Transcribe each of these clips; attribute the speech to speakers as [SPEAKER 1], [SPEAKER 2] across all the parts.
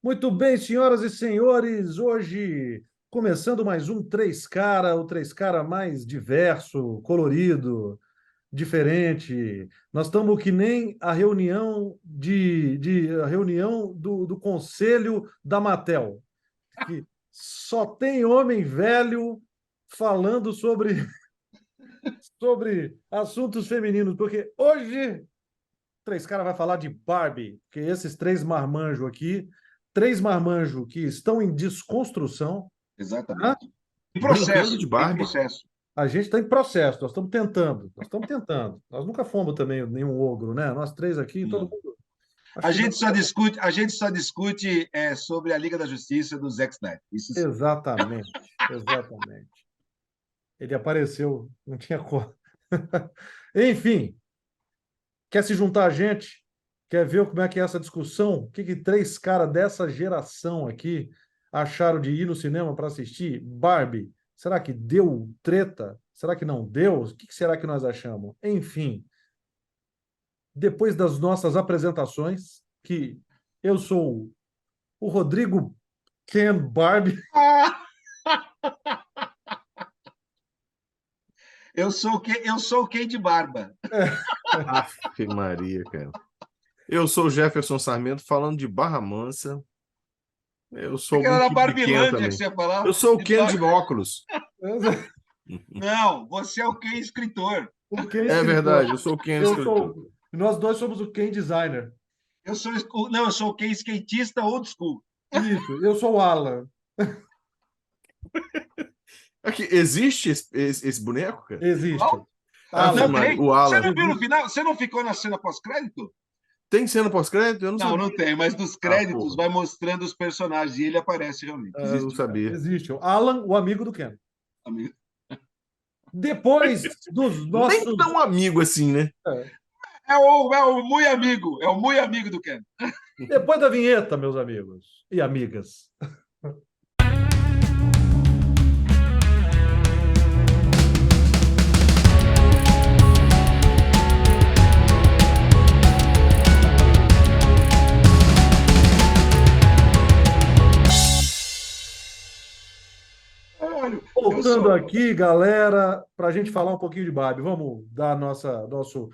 [SPEAKER 1] Muito bem, senhoras e senhores, hoje começando mais um Três Cara, o Três Cara mais diverso, colorido, diferente. Nós estamos que nem a reunião a reunião do Conselho da Matel, que só tem homem velho falando sobre assuntos femininos, porque hoje Três Cara vai falar de Barbie, que esses três marmanjos aqui, três marmanjos que estão em desconstrução, tá?
[SPEAKER 2] Exatamente. Em
[SPEAKER 3] Brincando
[SPEAKER 2] processo,
[SPEAKER 3] de
[SPEAKER 2] em
[SPEAKER 3] Barbie.
[SPEAKER 2] processo.
[SPEAKER 1] A gente está em processo, nós estamos tentando, nós estamos tentando. Nós nunca fomos também nenhum ogro, né? Nós três aqui, todo
[SPEAKER 2] Não.
[SPEAKER 1] mundo. Acho
[SPEAKER 2] A
[SPEAKER 1] que dá...
[SPEAKER 2] gente só discute, a gente só discute sobre a Liga da Justiça do Zack Snyder. Isso sim.
[SPEAKER 1] Exatamente, exatamente. Ele apareceu, não tinha cor. Enfim, quer se juntar a gente? Quer ver como é que é essa discussão? O que três caras dessa geração aqui acharam de ir no cinema para assistir Barbie? Será que deu treta? Será que não deu? O que será que nós achamos? Enfim, depois das nossas apresentações, que eu sou o Rodrigo Ken Barbie.
[SPEAKER 2] Eu sou o Ken de barba.
[SPEAKER 3] Aff, Maria, cara. Eu sou o Jefferson Sarmento falando de Barra Mansa. Eu sou
[SPEAKER 2] Aquela
[SPEAKER 3] algum
[SPEAKER 2] era
[SPEAKER 3] tipo de Ken
[SPEAKER 2] Barbilândia que
[SPEAKER 3] também.
[SPEAKER 2] você ia falar.
[SPEAKER 3] Eu sou o
[SPEAKER 2] De
[SPEAKER 3] Ken
[SPEAKER 2] bar-
[SPEAKER 3] de óculos.
[SPEAKER 2] Não, você é o Ken escritor.
[SPEAKER 1] O Ken
[SPEAKER 3] É
[SPEAKER 1] escritor.
[SPEAKER 3] verdade, eu sou o Ken
[SPEAKER 1] Eu
[SPEAKER 3] escritor.
[SPEAKER 1] sou... Nós dois somos o Ken designer.
[SPEAKER 2] Eu sou o Ken skatista old school.
[SPEAKER 1] Isso, eu sou o Alan.
[SPEAKER 3] Aqui, existe esse boneco, cara?
[SPEAKER 1] Existe.
[SPEAKER 2] Qual?
[SPEAKER 3] Ave
[SPEAKER 1] Alan.
[SPEAKER 2] Não
[SPEAKER 3] Maria,
[SPEAKER 2] tem?
[SPEAKER 3] o
[SPEAKER 2] Você
[SPEAKER 3] Alan.
[SPEAKER 2] não viu no final? Você não ficou na cena pós-crédito?
[SPEAKER 3] Tem cena pós-crédito? Eu não
[SPEAKER 2] Não,
[SPEAKER 3] sabia.
[SPEAKER 2] não tem, mas nos créditos vai mostrando os personagens e ele aparece realmente.
[SPEAKER 3] Eu não
[SPEAKER 2] Existe,
[SPEAKER 3] sabia.
[SPEAKER 1] Existe. O Alan, o amigo do Ken.
[SPEAKER 2] amigo.
[SPEAKER 1] Depois dos
[SPEAKER 3] Nem
[SPEAKER 1] nossos...
[SPEAKER 3] tão amigo assim, né?
[SPEAKER 2] É o muito amigo. É o muito amigo do Ken.
[SPEAKER 1] Depois da vinheta, meus amigos e amigas.
[SPEAKER 2] Olha,
[SPEAKER 1] Voltando aqui, galera, para a gente falar um pouquinho de Barbie, vamos dar o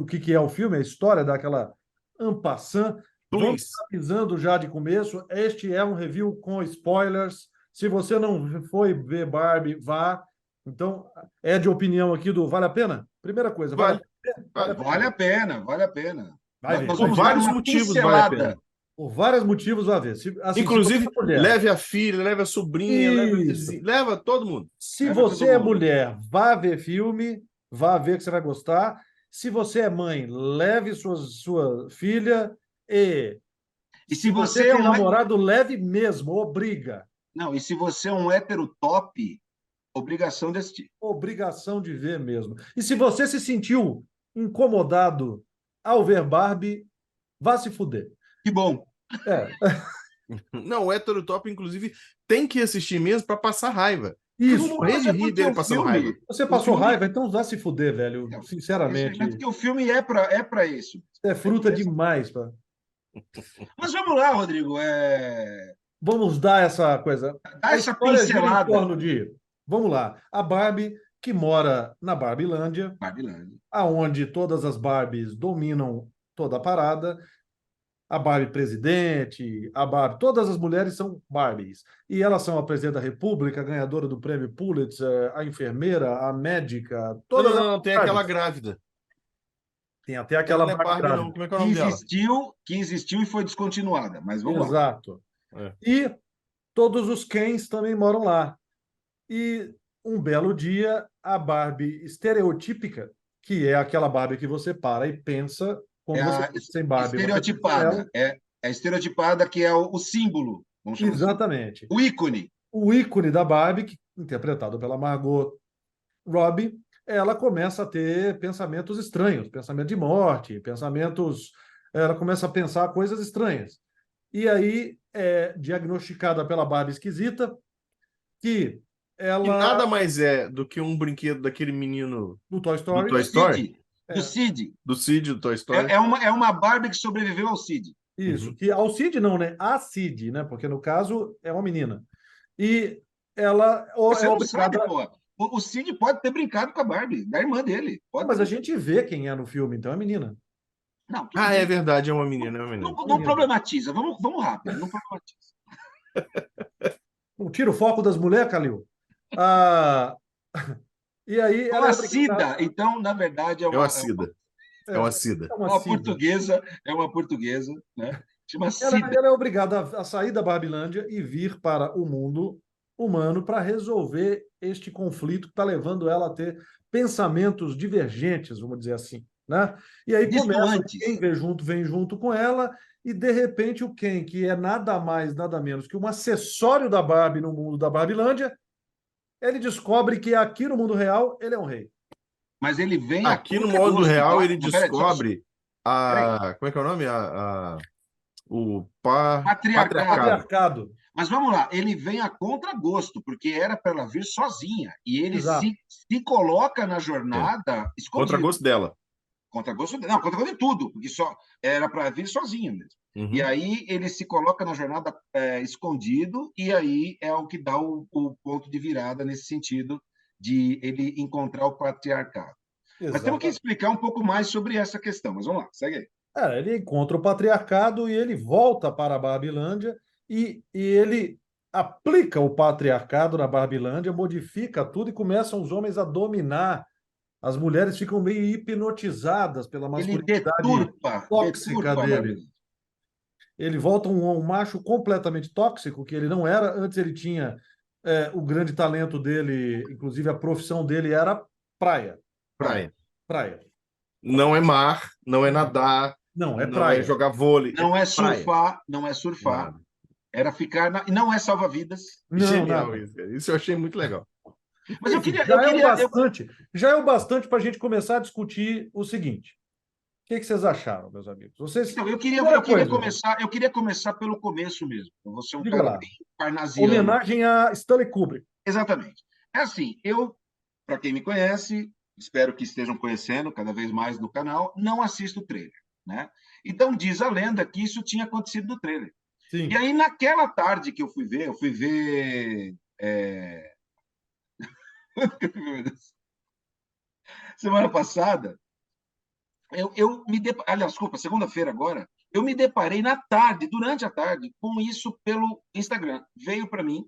[SPEAKER 1] que é o filme, a história daquela en passant. Vamos
[SPEAKER 3] Please.
[SPEAKER 1] avisando já de começo, este é um review com spoilers. Se você não foi ver Barbie, vá. Então, é de opinião aqui do vale a pena? Primeira coisa, vale a pena?
[SPEAKER 2] Vale a pena, vale a pena.
[SPEAKER 1] Vai ver.
[SPEAKER 2] Nós
[SPEAKER 3] Por
[SPEAKER 2] vamos dar
[SPEAKER 3] vários
[SPEAKER 2] uma
[SPEAKER 3] motivos vale a
[SPEAKER 2] pincelada.
[SPEAKER 3] pena.
[SPEAKER 1] Por vários motivos, vai ver.
[SPEAKER 3] Inclusive,
[SPEAKER 1] se você é mulher,
[SPEAKER 3] leve a filha, leve a sobrinha, leve a
[SPEAKER 1] Isso.
[SPEAKER 3] vizinha, leva todo mundo.
[SPEAKER 1] se
[SPEAKER 2] Leva
[SPEAKER 1] você
[SPEAKER 2] todo
[SPEAKER 1] é
[SPEAKER 2] mundo.
[SPEAKER 1] mulher, vá ver filme, vá ver que você vai gostar. Se você é mãe, leve sua filha. E
[SPEAKER 2] E
[SPEAKER 1] se
[SPEAKER 2] se
[SPEAKER 1] você
[SPEAKER 2] você é
[SPEAKER 1] tem
[SPEAKER 2] um
[SPEAKER 1] namorado, leve mesmo, obriga.
[SPEAKER 2] Não, e se você é um hétero top, obrigação de assistir.
[SPEAKER 1] Obrigação de ver mesmo. E se você se sentiu incomodado ao ver Barbie, vá se fuder.
[SPEAKER 2] Que bom.
[SPEAKER 1] É,
[SPEAKER 3] Não, o hétero top, inclusive, tem que assistir mesmo para passar raiva. Eu
[SPEAKER 1] isso.
[SPEAKER 3] vou morrer
[SPEAKER 2] Mas
[SPEAKER 3] de
[SPEAKER 2] é
[SPEAKER 3] rir
[SPEAKER 2] porque
[SPEAKER 3] dele
[SPEAKER 2] o
[SPEAKER 3] passando
[SPEAKER 2] filme-
[SPEAKER 3] raiva.
[SPEAKER 1] Você
[SPEAKER 2] o
[SPEAKER 1] passou
[SPEAKER 2] filme-
[SPEAKER 1] raiva, então vá se fuder, velho.
[SPEAKER 2] É
[SPEAKER 1] Sinceramente,
[SPEAKER 2] porque o filme é para isso.
[SPEAKER 1] é fruta demais, pá.
[SPEAKER 2] Mas vamos lá, Rodrigo.
[SPEAKER 1] Vamos dar essa coisa.
[SPEAKER 2] Dá
[SPEAKER 1] A
[SPEAKER 2] essa
[SPEAKER 1] história gira em
[SPEAKER 2] pincelada.
[SPEAKER 1] torno de, vamos lá, a Barbie que mora na Barbilândia,
[SPEAKER 2] Babilândia.
[SPEAKER 1] aonde todas as Barbies dominam toda a parada. A Barbie presidente, a Barbie, todas as mulheres são Barbies. E elas são a presidente da República, a ganhadora do prêmio Pulitzer, a enfermeira, a médica,
[SPEAKER 3] Não,
[SPEAKER 1] todas
[SPEAKER 3] não,
[SPEAKER 1] as
[SPEAKER 3] não, tem
[SPEAKER 1] Barbies.
[SPEAKER 3] aquela grávida.
[SPEAKER 1] Tem até aquela
[SPEAKER 3] Ela não é
[SPEAKER 1] Barbie
[SPEAKER 3] Barbie, não.
[SPEAKER 1] grávida.
[SPEAKER 3] Como é que é o nome dela?
[SPEAKER 2] Que existiu e foi descontinuada. Mas vamos lá.
[SPEAKER 1] Exato.
[SPEAKER 3] É.
[SPEAKER 1] E todos os Kens também moram lá. E um belo dia, a Barbie estereotípica, que é aquela Barbie que você para e pensa quando
[SPEAKER 2] É
[SPEAKER 1] você
[SPEAKER 2] a
[SPEAKER 1] pensa em Barbie. você pensa
[SPEAKER 2] estereotipada.
[SPEAKER 1] nela.
[SPEAKER 2] É a estereotipada que é o símbolo. Vamos chamar assim.
[SPEAKER 1] Exatamente.
[SPEAKER 2] O ícone.
[SPEAKER 1] O ícone da Barbie, interpretado pela Margot Robbie, ela começa a ter pensamentos estranhos, pensamento de morte, pensamentos... Ela começa a pensar coisas estranhas. E aí é diagnosticada pela Barbie esquisita que
[SPEAKER 3] Que
[SPEAKER 1] ela...
[SPEAKER 3] nada mais é do que um brinquedo daquele menino
[SPEAKER 1] do Toy Story...
[SPEAKER 3] do Toy Story?
[SPEAKER 2] Cid. Do Cid.
[SPEAKER 3] Do Cid, do Toy Story.
[SPEAKER 2] É uma Barbie que sobreviveu ao Cid.
[SPEAKER 1] Isso,
[SPEAKER 3] Uhum.
[SPEAKER 1] que Alcide não, né? A Cid, né? Porque no caso é uma menina. E ela
[SPEAKER 2] Você
[SPEAKER 1] é
[SPEAKER 2] não sabe,
[SPEAKER 1] obrigada.
[SPEAKER 2] pô. O Cid pode ter brincado com a Barbie, da irmã dele.
[SPEAKER 1] Não,
[SPEAKER 2] Pode ter
[SPEAKER 1] mas a
[SPEAKER 2] brincado.
[SPEAKER 1] gente vê quem é no filme, então é menina.
[SPEAKER 2] Não, tudo
[SPEAKER 3] Ah, é
[SPEAKER 2] bem.
[SPEAKER 3] verdade, é uma menina, é
[SPEAKER 2] Não,
[SPEAKER 3] uma menina.
[SPEAKER 2] não,
[SPEAKER 1] É uma
[SPEAKER 2] não
[SPEAKER 1] menina.
[SPEAKER 2] problematiza. Vamos rápido. Não problematiza.
[SPEAKER 1] Não tira o foco das mulheres, Calil. Ah, e aí
[SPEAKER 2] Então,
[SPEAKER 1] ela é
[SPEAKER 2] a
[SPEAKER 1] obrigada.
[SPEAKER 2] Cida, então, na verdade,
[SPEAKER 3] É uma Cida. É uma Cida.
[SPEAKER 1] É uma
[SPEAKER 2] uma
[SPEAKER 1] Cida.
[SPEAKER 2] portuguesa, é uma portuguesa, né? Chama
[SPEAKER 1] Ela,
[SPEAKER 2] Cida.
[SPEAKER 1] ela é obrigada a sair da Barbilândia e vir para o mundo humano para resolver este conflito que está levando ela a ter pensamentos divergentes, vamos dizer assim, né? E aí começa, quem
[SPEAKER 2] Distoantes.
[SPEAKER 1] vem junto com ela, e de repente o Ken, que é nada mais, nada menos que um acessório da Barbie no mundo da Barbilândia, ele descobre que aqui no mundo real ele é um rei.
[SPEAKER 2] Mas ele vem a
[SPEAKER 3] Aqui no mundo
[SPEAKER 2] contragosto,
[SPEAKER 3] real,
[SPEAKER 2] tá?
[SPEAKER 3] ele
[SPEAKER 2] Não, peraí,
[SPEAKER 3] descobre
[SPEAKER 2] peraí.
[SPEAKER 3] a. Como é que é o nome? O
[SPEAKER 2] Patriarcado.
[SPEAKER 3] patriarcado.
[SPEAKER 1] Patriarcado.
[SPEAKER 2] Mas vamos lá, ele vem a contragosto, porque era para ela vir sozinha. E ele
[SPEAKER 1] Exato.
[SPEAKER 2] se coloca na
[SPEAKER 3] É.
[SPEAKER 2] jornada
[SPEAKER 3] Contra
[SPEAKER 2] escondido.
[SPEAKER 3] gosto dela.
[SPEAKER 2] Contragosto, não, contragosto de tudo, porque só era para vir sozinho mesmo. E
[SPEAKER 3] Uhum.
[SPEAKER 2] aí ele se coloca na jornada escondido, e aí é o que dá o ponto de virada nesse sentido de ele encontrar o patriarcado. Mas temos que
[SPEAKER 1] Exato.
[SPEAKER 2] explicar um pouco mais sobre essa questão. Mas vamos lá, segue aí.
[SPEAKER 1] Ele encontra o patriarcado e ele volta para a Barbilândia e ele aplica o patriarcado na Barbilândia, modifica tudo e começam os homens a dominar. As mulheres ficam meio hipnotizadas pela
[SPEAKER 2] Ele
[SPEAKER 1] masculinidade tóxica
[SPEAKER 2] deturpa a
[SPEAKER 1] dele.
[SPEAKER 2] Babilônia.
[SPEAKER 1] Ele volta um macho completamente tóxico, que ele não era. Antes ele tinha o grande talento dele, inclusive a profissão dele era praia.
[SPEAKER 2] Praia.
[SPEAKER 3] Praia.
[SPEAKER 1] Praia.
[SPEAKER 3] Não é mar, não é
[SPEAKER 1] Não,
[SPEAKER 3] nadar,
[SPEAKER 1] não, é
[SPEAKER 3] não é
[SPEAKER 1] praia.
[SPEAKER 3] jogar vôlei, é
[SPEAKER 2] Não é
[SPEAKER 3] praia.
[SPEAKER 2] surfar, não é surfar.
[SPEAKER 3] Nada.
[SPEAKER 2] Era ficar na... E não é salva-vidas.
[SPEAKER 1] Não,
[SPEAKER 3] Genial
[SPEAKER 1] nada.
[SPEAKER 3] isso, cara. Isso eu achei muito legal.
[SPEAKER 2] Mas
[SPEAKER 1] Enfim,
[SPEAKER 2] eu...
[SPEAKER 1] já é o bastante para a gente começar a discutir o seguinte. O que vocês acharam, meus amigos? Vocês,
[SPEAKER 2] Então,
[SPEAKER 1] primeira coisa,
[SPEAKER 2] eu queria começar pelo começo mesmo. Eu vou ser um
[SPEAKER 1] diga
[SPEAKER 2] cara
[SPEAKER 1] lá,
[SPEAKER 2] bem parnasiano.
[SPEAKER 1] homenagem a Stanley Kubrick.
[SPEAKER 2] Exatamente. É assim, para quem me conhece, espero que estejam conhecendo cada vez mais no canal, não assisto o trailer, né? Então diz a lenda que isso tinha acontecido no trailer. E
[SPEAKER 1] Sim.
[SPEAKER 2] aí naquela tarde que eu fui ver semana passada, aliás, desculpa, segunda-feira agora, eu me deparei na tarde, durante a tarde, com isso pelo Instagram. Veio para mim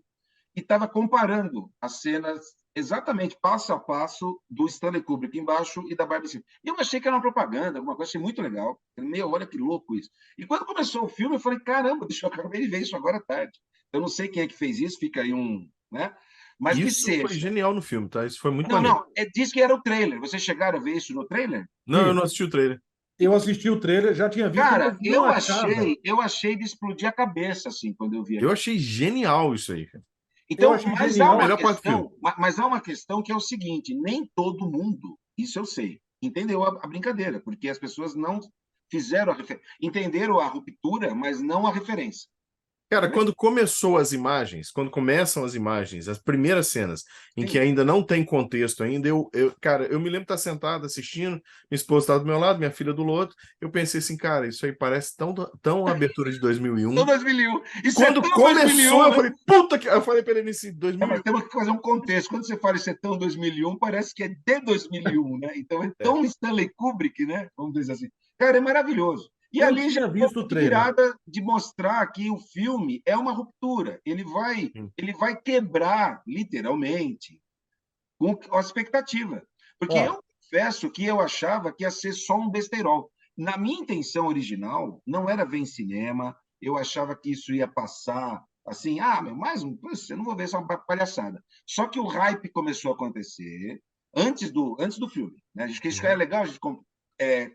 [SPEAKER 2] e estava comparando as cenas exatamente passo a passo do Stanley Kubrick embaixo e da Barbie cima. E eu achei que era uma propaganda, alguma coisa, achei muito legal. Meu, olha que louco isso. E quando começou o filme, eu falei, caramba, deixa eu acabei de ver isso agora à tarde. Eu não sei quem é que fez isso, fica aí um, né? Mas que
[SPEAKER 3] Isso foi
[SPEAKER 2] seja.
[SPEAKER 3] genial no filme, tá? Isso foi muito
[SPEAKER 2] Não,
[SPEAKER 3] maneiro.
[SPEAKER 2] não, diz que era o trailer. Vocês chegaram a ver isso no trailer?
[SPEAKER 3] Não, eu
[SPEAKER 1] E
[SPEAKER 3] não assisti o trailer.
[SPEAKER 1] eu assisti o trailer, já tinha visto,
[SPEAKER 2] Cara,
[SPEAKER 1] mas não a casa.
[SPEAKER 2] eu achei de explodir a cabeça assim quando eu vi
[SPEAKER 3] Eu
[SPEAKER 2] aquilo.
[SPEAKER 3] achei genial isso aí, cara.
[SPEAKER 1] Eu
[SPEAKER 2] Então,
[SPEAKER 1] achei genial.
[SPEAKER 3] Melhor parte do filme.
[SPEAKER 2] mas há uma questão que é o seguinte: nem todo mundo, isso eu sei, entendeu a brincadeira, porque as pessoas não fizeram a referência, entenderam a ruptura, mas não a referência.
[SPEAKER 3] Cara,
[SPEAKER 2] Entendeu?
[SPEAKER 3] quando começou as imagens, quando começam as imagens, as primeiras cenas, em que
[SPEAKER 2] Sim.
[SPEAKER 3] ainda não tem contexto ainda, cara, eu me lembro de estar sentado assistindo, minha esposa estava do meu lado, minha filha do outro, eu pensei assim, cara, isso aí parece tão abertura de
[SPEAKER 2] Então,
[SPEAKER 3] 2001.
[SPEAKER 2] 2001. Isso é
[SPEAKER 3] Quando
[SPEAKER 2] tão
[SPEAKER 3] começou,
[SPEAKER 2] 2001,
[SPEAKER 3] eu
[SPEAKER 2] né?
[SPEAKER 3] falei, puta que... Eu falei pra ele nesse
[SPEAKER 2] É, mas
[SPEAKER 3] 2001.
[SPEAKER 2] temos que fazer um contexto. Quando você fala isso é tão 2001, parece que é de 2001, né? Então é
[SPEAKER 3] É.
[SPEAKER 2] tão Stanley Kubrick, né? Vamos dizer assim. Cara, é maravilhoso. E
[SPEAKER 1] Eu
[SPEAKER 2] ali já
[SPEAKER 1] tinha
[SPEAKER 2] é um
[SPEAKER 1] visto o
[SPEAKER 2] ponto de
[SPEAKER 1] trailer.
[SPEAKER 2] virada de mostrar que o filme é uma ruptura. Ele vai quebrar, literalmente, com a expectativa. Porque
[SPEAKER 1] Ó,
[SPEAKER 2] eu confesso que eu achava que ia ser só um besteirol. Na minha intenção original, não era ver em cinema, eu achava que isso ia passar assim, mais um, eu não vou ver essa palhaçada. Só que o hype começou a acontecer antes do filme. Né? Acho que isso é
[SPEAKER 3] Uhum.
[SPEAKER 2] legal a gente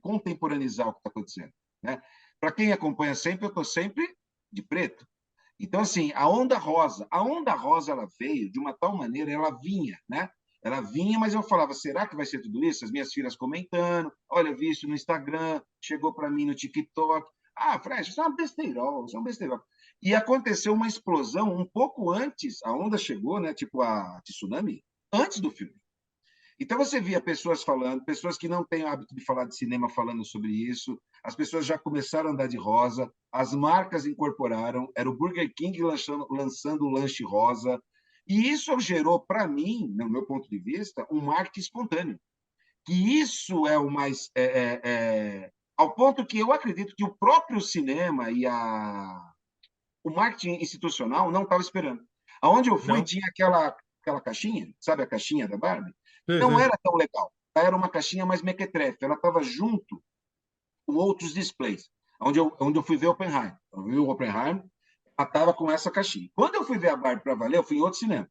[SPEAKER 2] contemporaneizar o que está acontecendo. Né? Para quem acompanha sempre, eu estou sempre de preto. Então, assim, a onda rosa, ela veio de uma tal maneira, ela vinha, né? Ela vinha, mas eu falava, será que vai ser tudo isso? As minhas filhas comentando, olha, eu vi isso no Instagram, chegou para mim no TikTok. Fred, isso é uma besteirol, isso é um besteirol. E aconteceu uma explosão um pouco antes, a onda chegou, né? Tipo a tsunami, antes do filme. Então você via pessoas falando, pessoas que não têm o hábito de falar de cinema falando sobre isso, as pessoas já começaram a andar de rosa, as marcas incorporaram, era o Burger King lançando o lanche rosa, e isso gerou, para mim, no meu ponto de vista, um marketing espontâneo. Que isso é o mais. Ao ponto que eu acredito que o próprio cinema e o marketing institucional não estava esperando. Aonde eu fui,
[SPEAKER 3] Não.
[SPEAKER 2] tinha aquela caixinha, sabe a caixinha da Barbie?
[SPEAKER 1] Sim,
[SPEAKER 2] Não
[SPEAKER 1] sim.
[SPEAKER 2] era tão legal. Era uma caixinha mais mequetrefe. Ela estava junto com outros displays. Onde eu fui ver Oppenheimer. Eu vi o Oppenheimer, ela estava com essa caixinha. Quando eu fui ver a Barbie para valer, eu fui em outro cinema.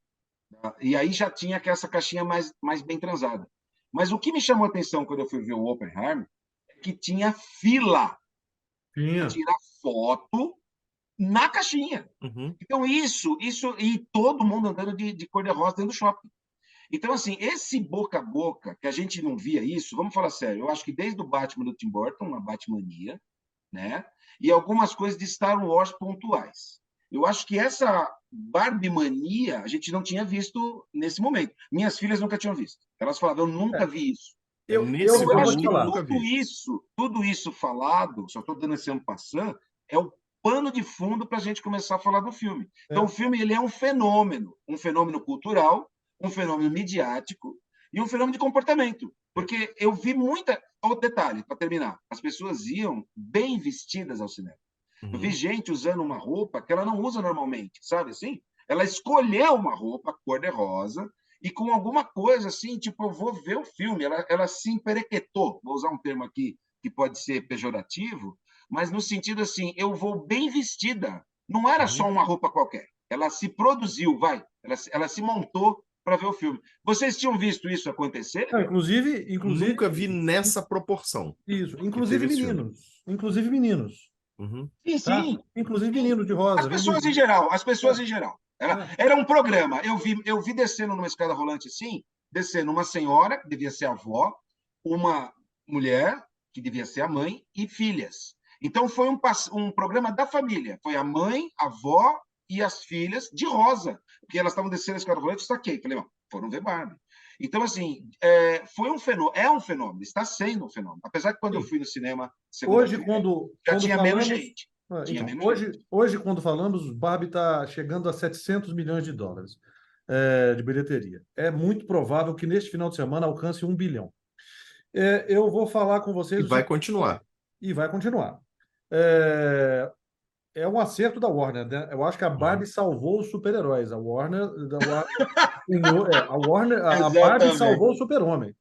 [SPEAKER 2] Tá? E aí já tinha essa caixinha mais bem transada. Mas o que me chamou a atenção quando eu fui ver o Oppenheimer é que tinha fila para
[SPEAKER 1] Tinha.
[SPEAKER 2] tirar foto na caixinha.
[SPEAKER 3] Uhum.
[SPEAKER 2] Então, isso, e todo mundo andando de cor-de-rosa dentro do shopping. Então, assim, esse boca a boca, que a gente não via isso, vamos falar sério, eu acho que desde o Batman do Tim Burton, uma Batmania, né? E algumas coisas de Star Wars pontuais. Eu acho que essa Barbie mania a gente não tinha visto nesse momento. Minhas filhas nunca tinham visto. Elas falavam, eu nunca vi isso.
[SPEAKER 3] Nesse
[SPEAKER 2] Então, eu acho
[SPEAKER 3] volume
[SPEAKER 2] que
[SPEAKER 3] eu
[SPEAKER 1] falar.
[SPEAKER 3] nunca vi.
[SPEAKER 2] tudo isso falado, só estou dando esse ano passando, é o pano de fundo para a gente começar a falar do filme. Então, o filme ele é um fenômeno cultural, um fenômeno midiático e um fenômeno de comportamento. Porque eu vi muita. Outro detalhe, para terminar: as pessoas iam bem vestidas ao cinema. Eu vi
[SPEAKER 3] Uhum.
[SPEAKER 2] gente usando uma roupa que ela não usa normalmente, sabe assim? Ela escolheu uma roupa cor-de-rosa e com alguma coisa assim, tipo, eu vou ver o filme. Ela se emperequetou, vou usar um termo aqui que pode ser pejorativo, mas no sentido assim, eu vou bem vestida. Não era só
[SPEAKER 3] Uhum.
[SPEAKER 2] uma roupa qualquer. Ela se produziu, ela se montou para ver o filme. Vocês tinham visto isso acontecer?
[SPEAKER 1] Não, inclusive,
[SPEAKER 3] Nunca vi nessa proporção
[SPEAKER 1] isso,
[SPEAKER 3] que
[SPEAKER 1] inclusive
[SPEAKER 3] teve esse filme.
[SPEAKER 1] meninos, inclusive meninos,
[SPEAKER 3] Uhum.
[SPEAKER 2] Sim,
[SPEAKER 1] tá?
[SPEAKER 2] sim.
[SPEAKER 1] Inclusive
[SPEAKER 2] Sim.
[SPEAKER 1] meninos de rosa, vem muito.
[SPEAKER 2] As pessoas em geral. Era um programa. Eu vi descendo numa escada rolante assim, descendo uma senhora, que devia ser a avó, uma mulher, que devia ser a mãe, e filhas. Então foi um programa da família. Foi a mãe, a avó e as filhas de rosa. Porque elas estavam descendo a escada rolante, eu saquei. Falei, foram ver Barbie. Então, assim, foi um fenômeno, é um fenômeno, está sendo um fenômeno. Apesar que quando eu
[SPEAKER 1] Sim.
[SPEAKER 2] fui no cinema
[SPEAKER 1] Hoje,
[SPEAKER 2] segunda-feira, já
[SPEAKER 1] quando
[SPEAKER 2] tinha menos
[SPEAKER 1] falamos.
[SPEAKER 2] gente. Tinha
[SPEAKER 1] Então,
[SPEAKER 2] menos gente.
[SPEAKER 1] hoje, quando falamos, Barbie está chegando a 700 milhões de dólares de bilheteria. É muito provável que neste final de semana alcance 1 bilhão. Eu vou falar com
[SPEAKER 3] E
[SPEAKER 1] vocês o
[SPEAKER 3] vai
[SPEAKER 1] seguinte,
[SPEAKER 3] continuar.
[SPEAKER 1] e vai continuar. É um acerto da Warner, né? Eu acho que a Barbie
[SPEAKER 3] Uhum.
[SPEAKER 1] salvou os super-heróis. A Barbie salvou o
[SPEAKER 2] Exatamente.
[SPEAKER 1] Super-Homem.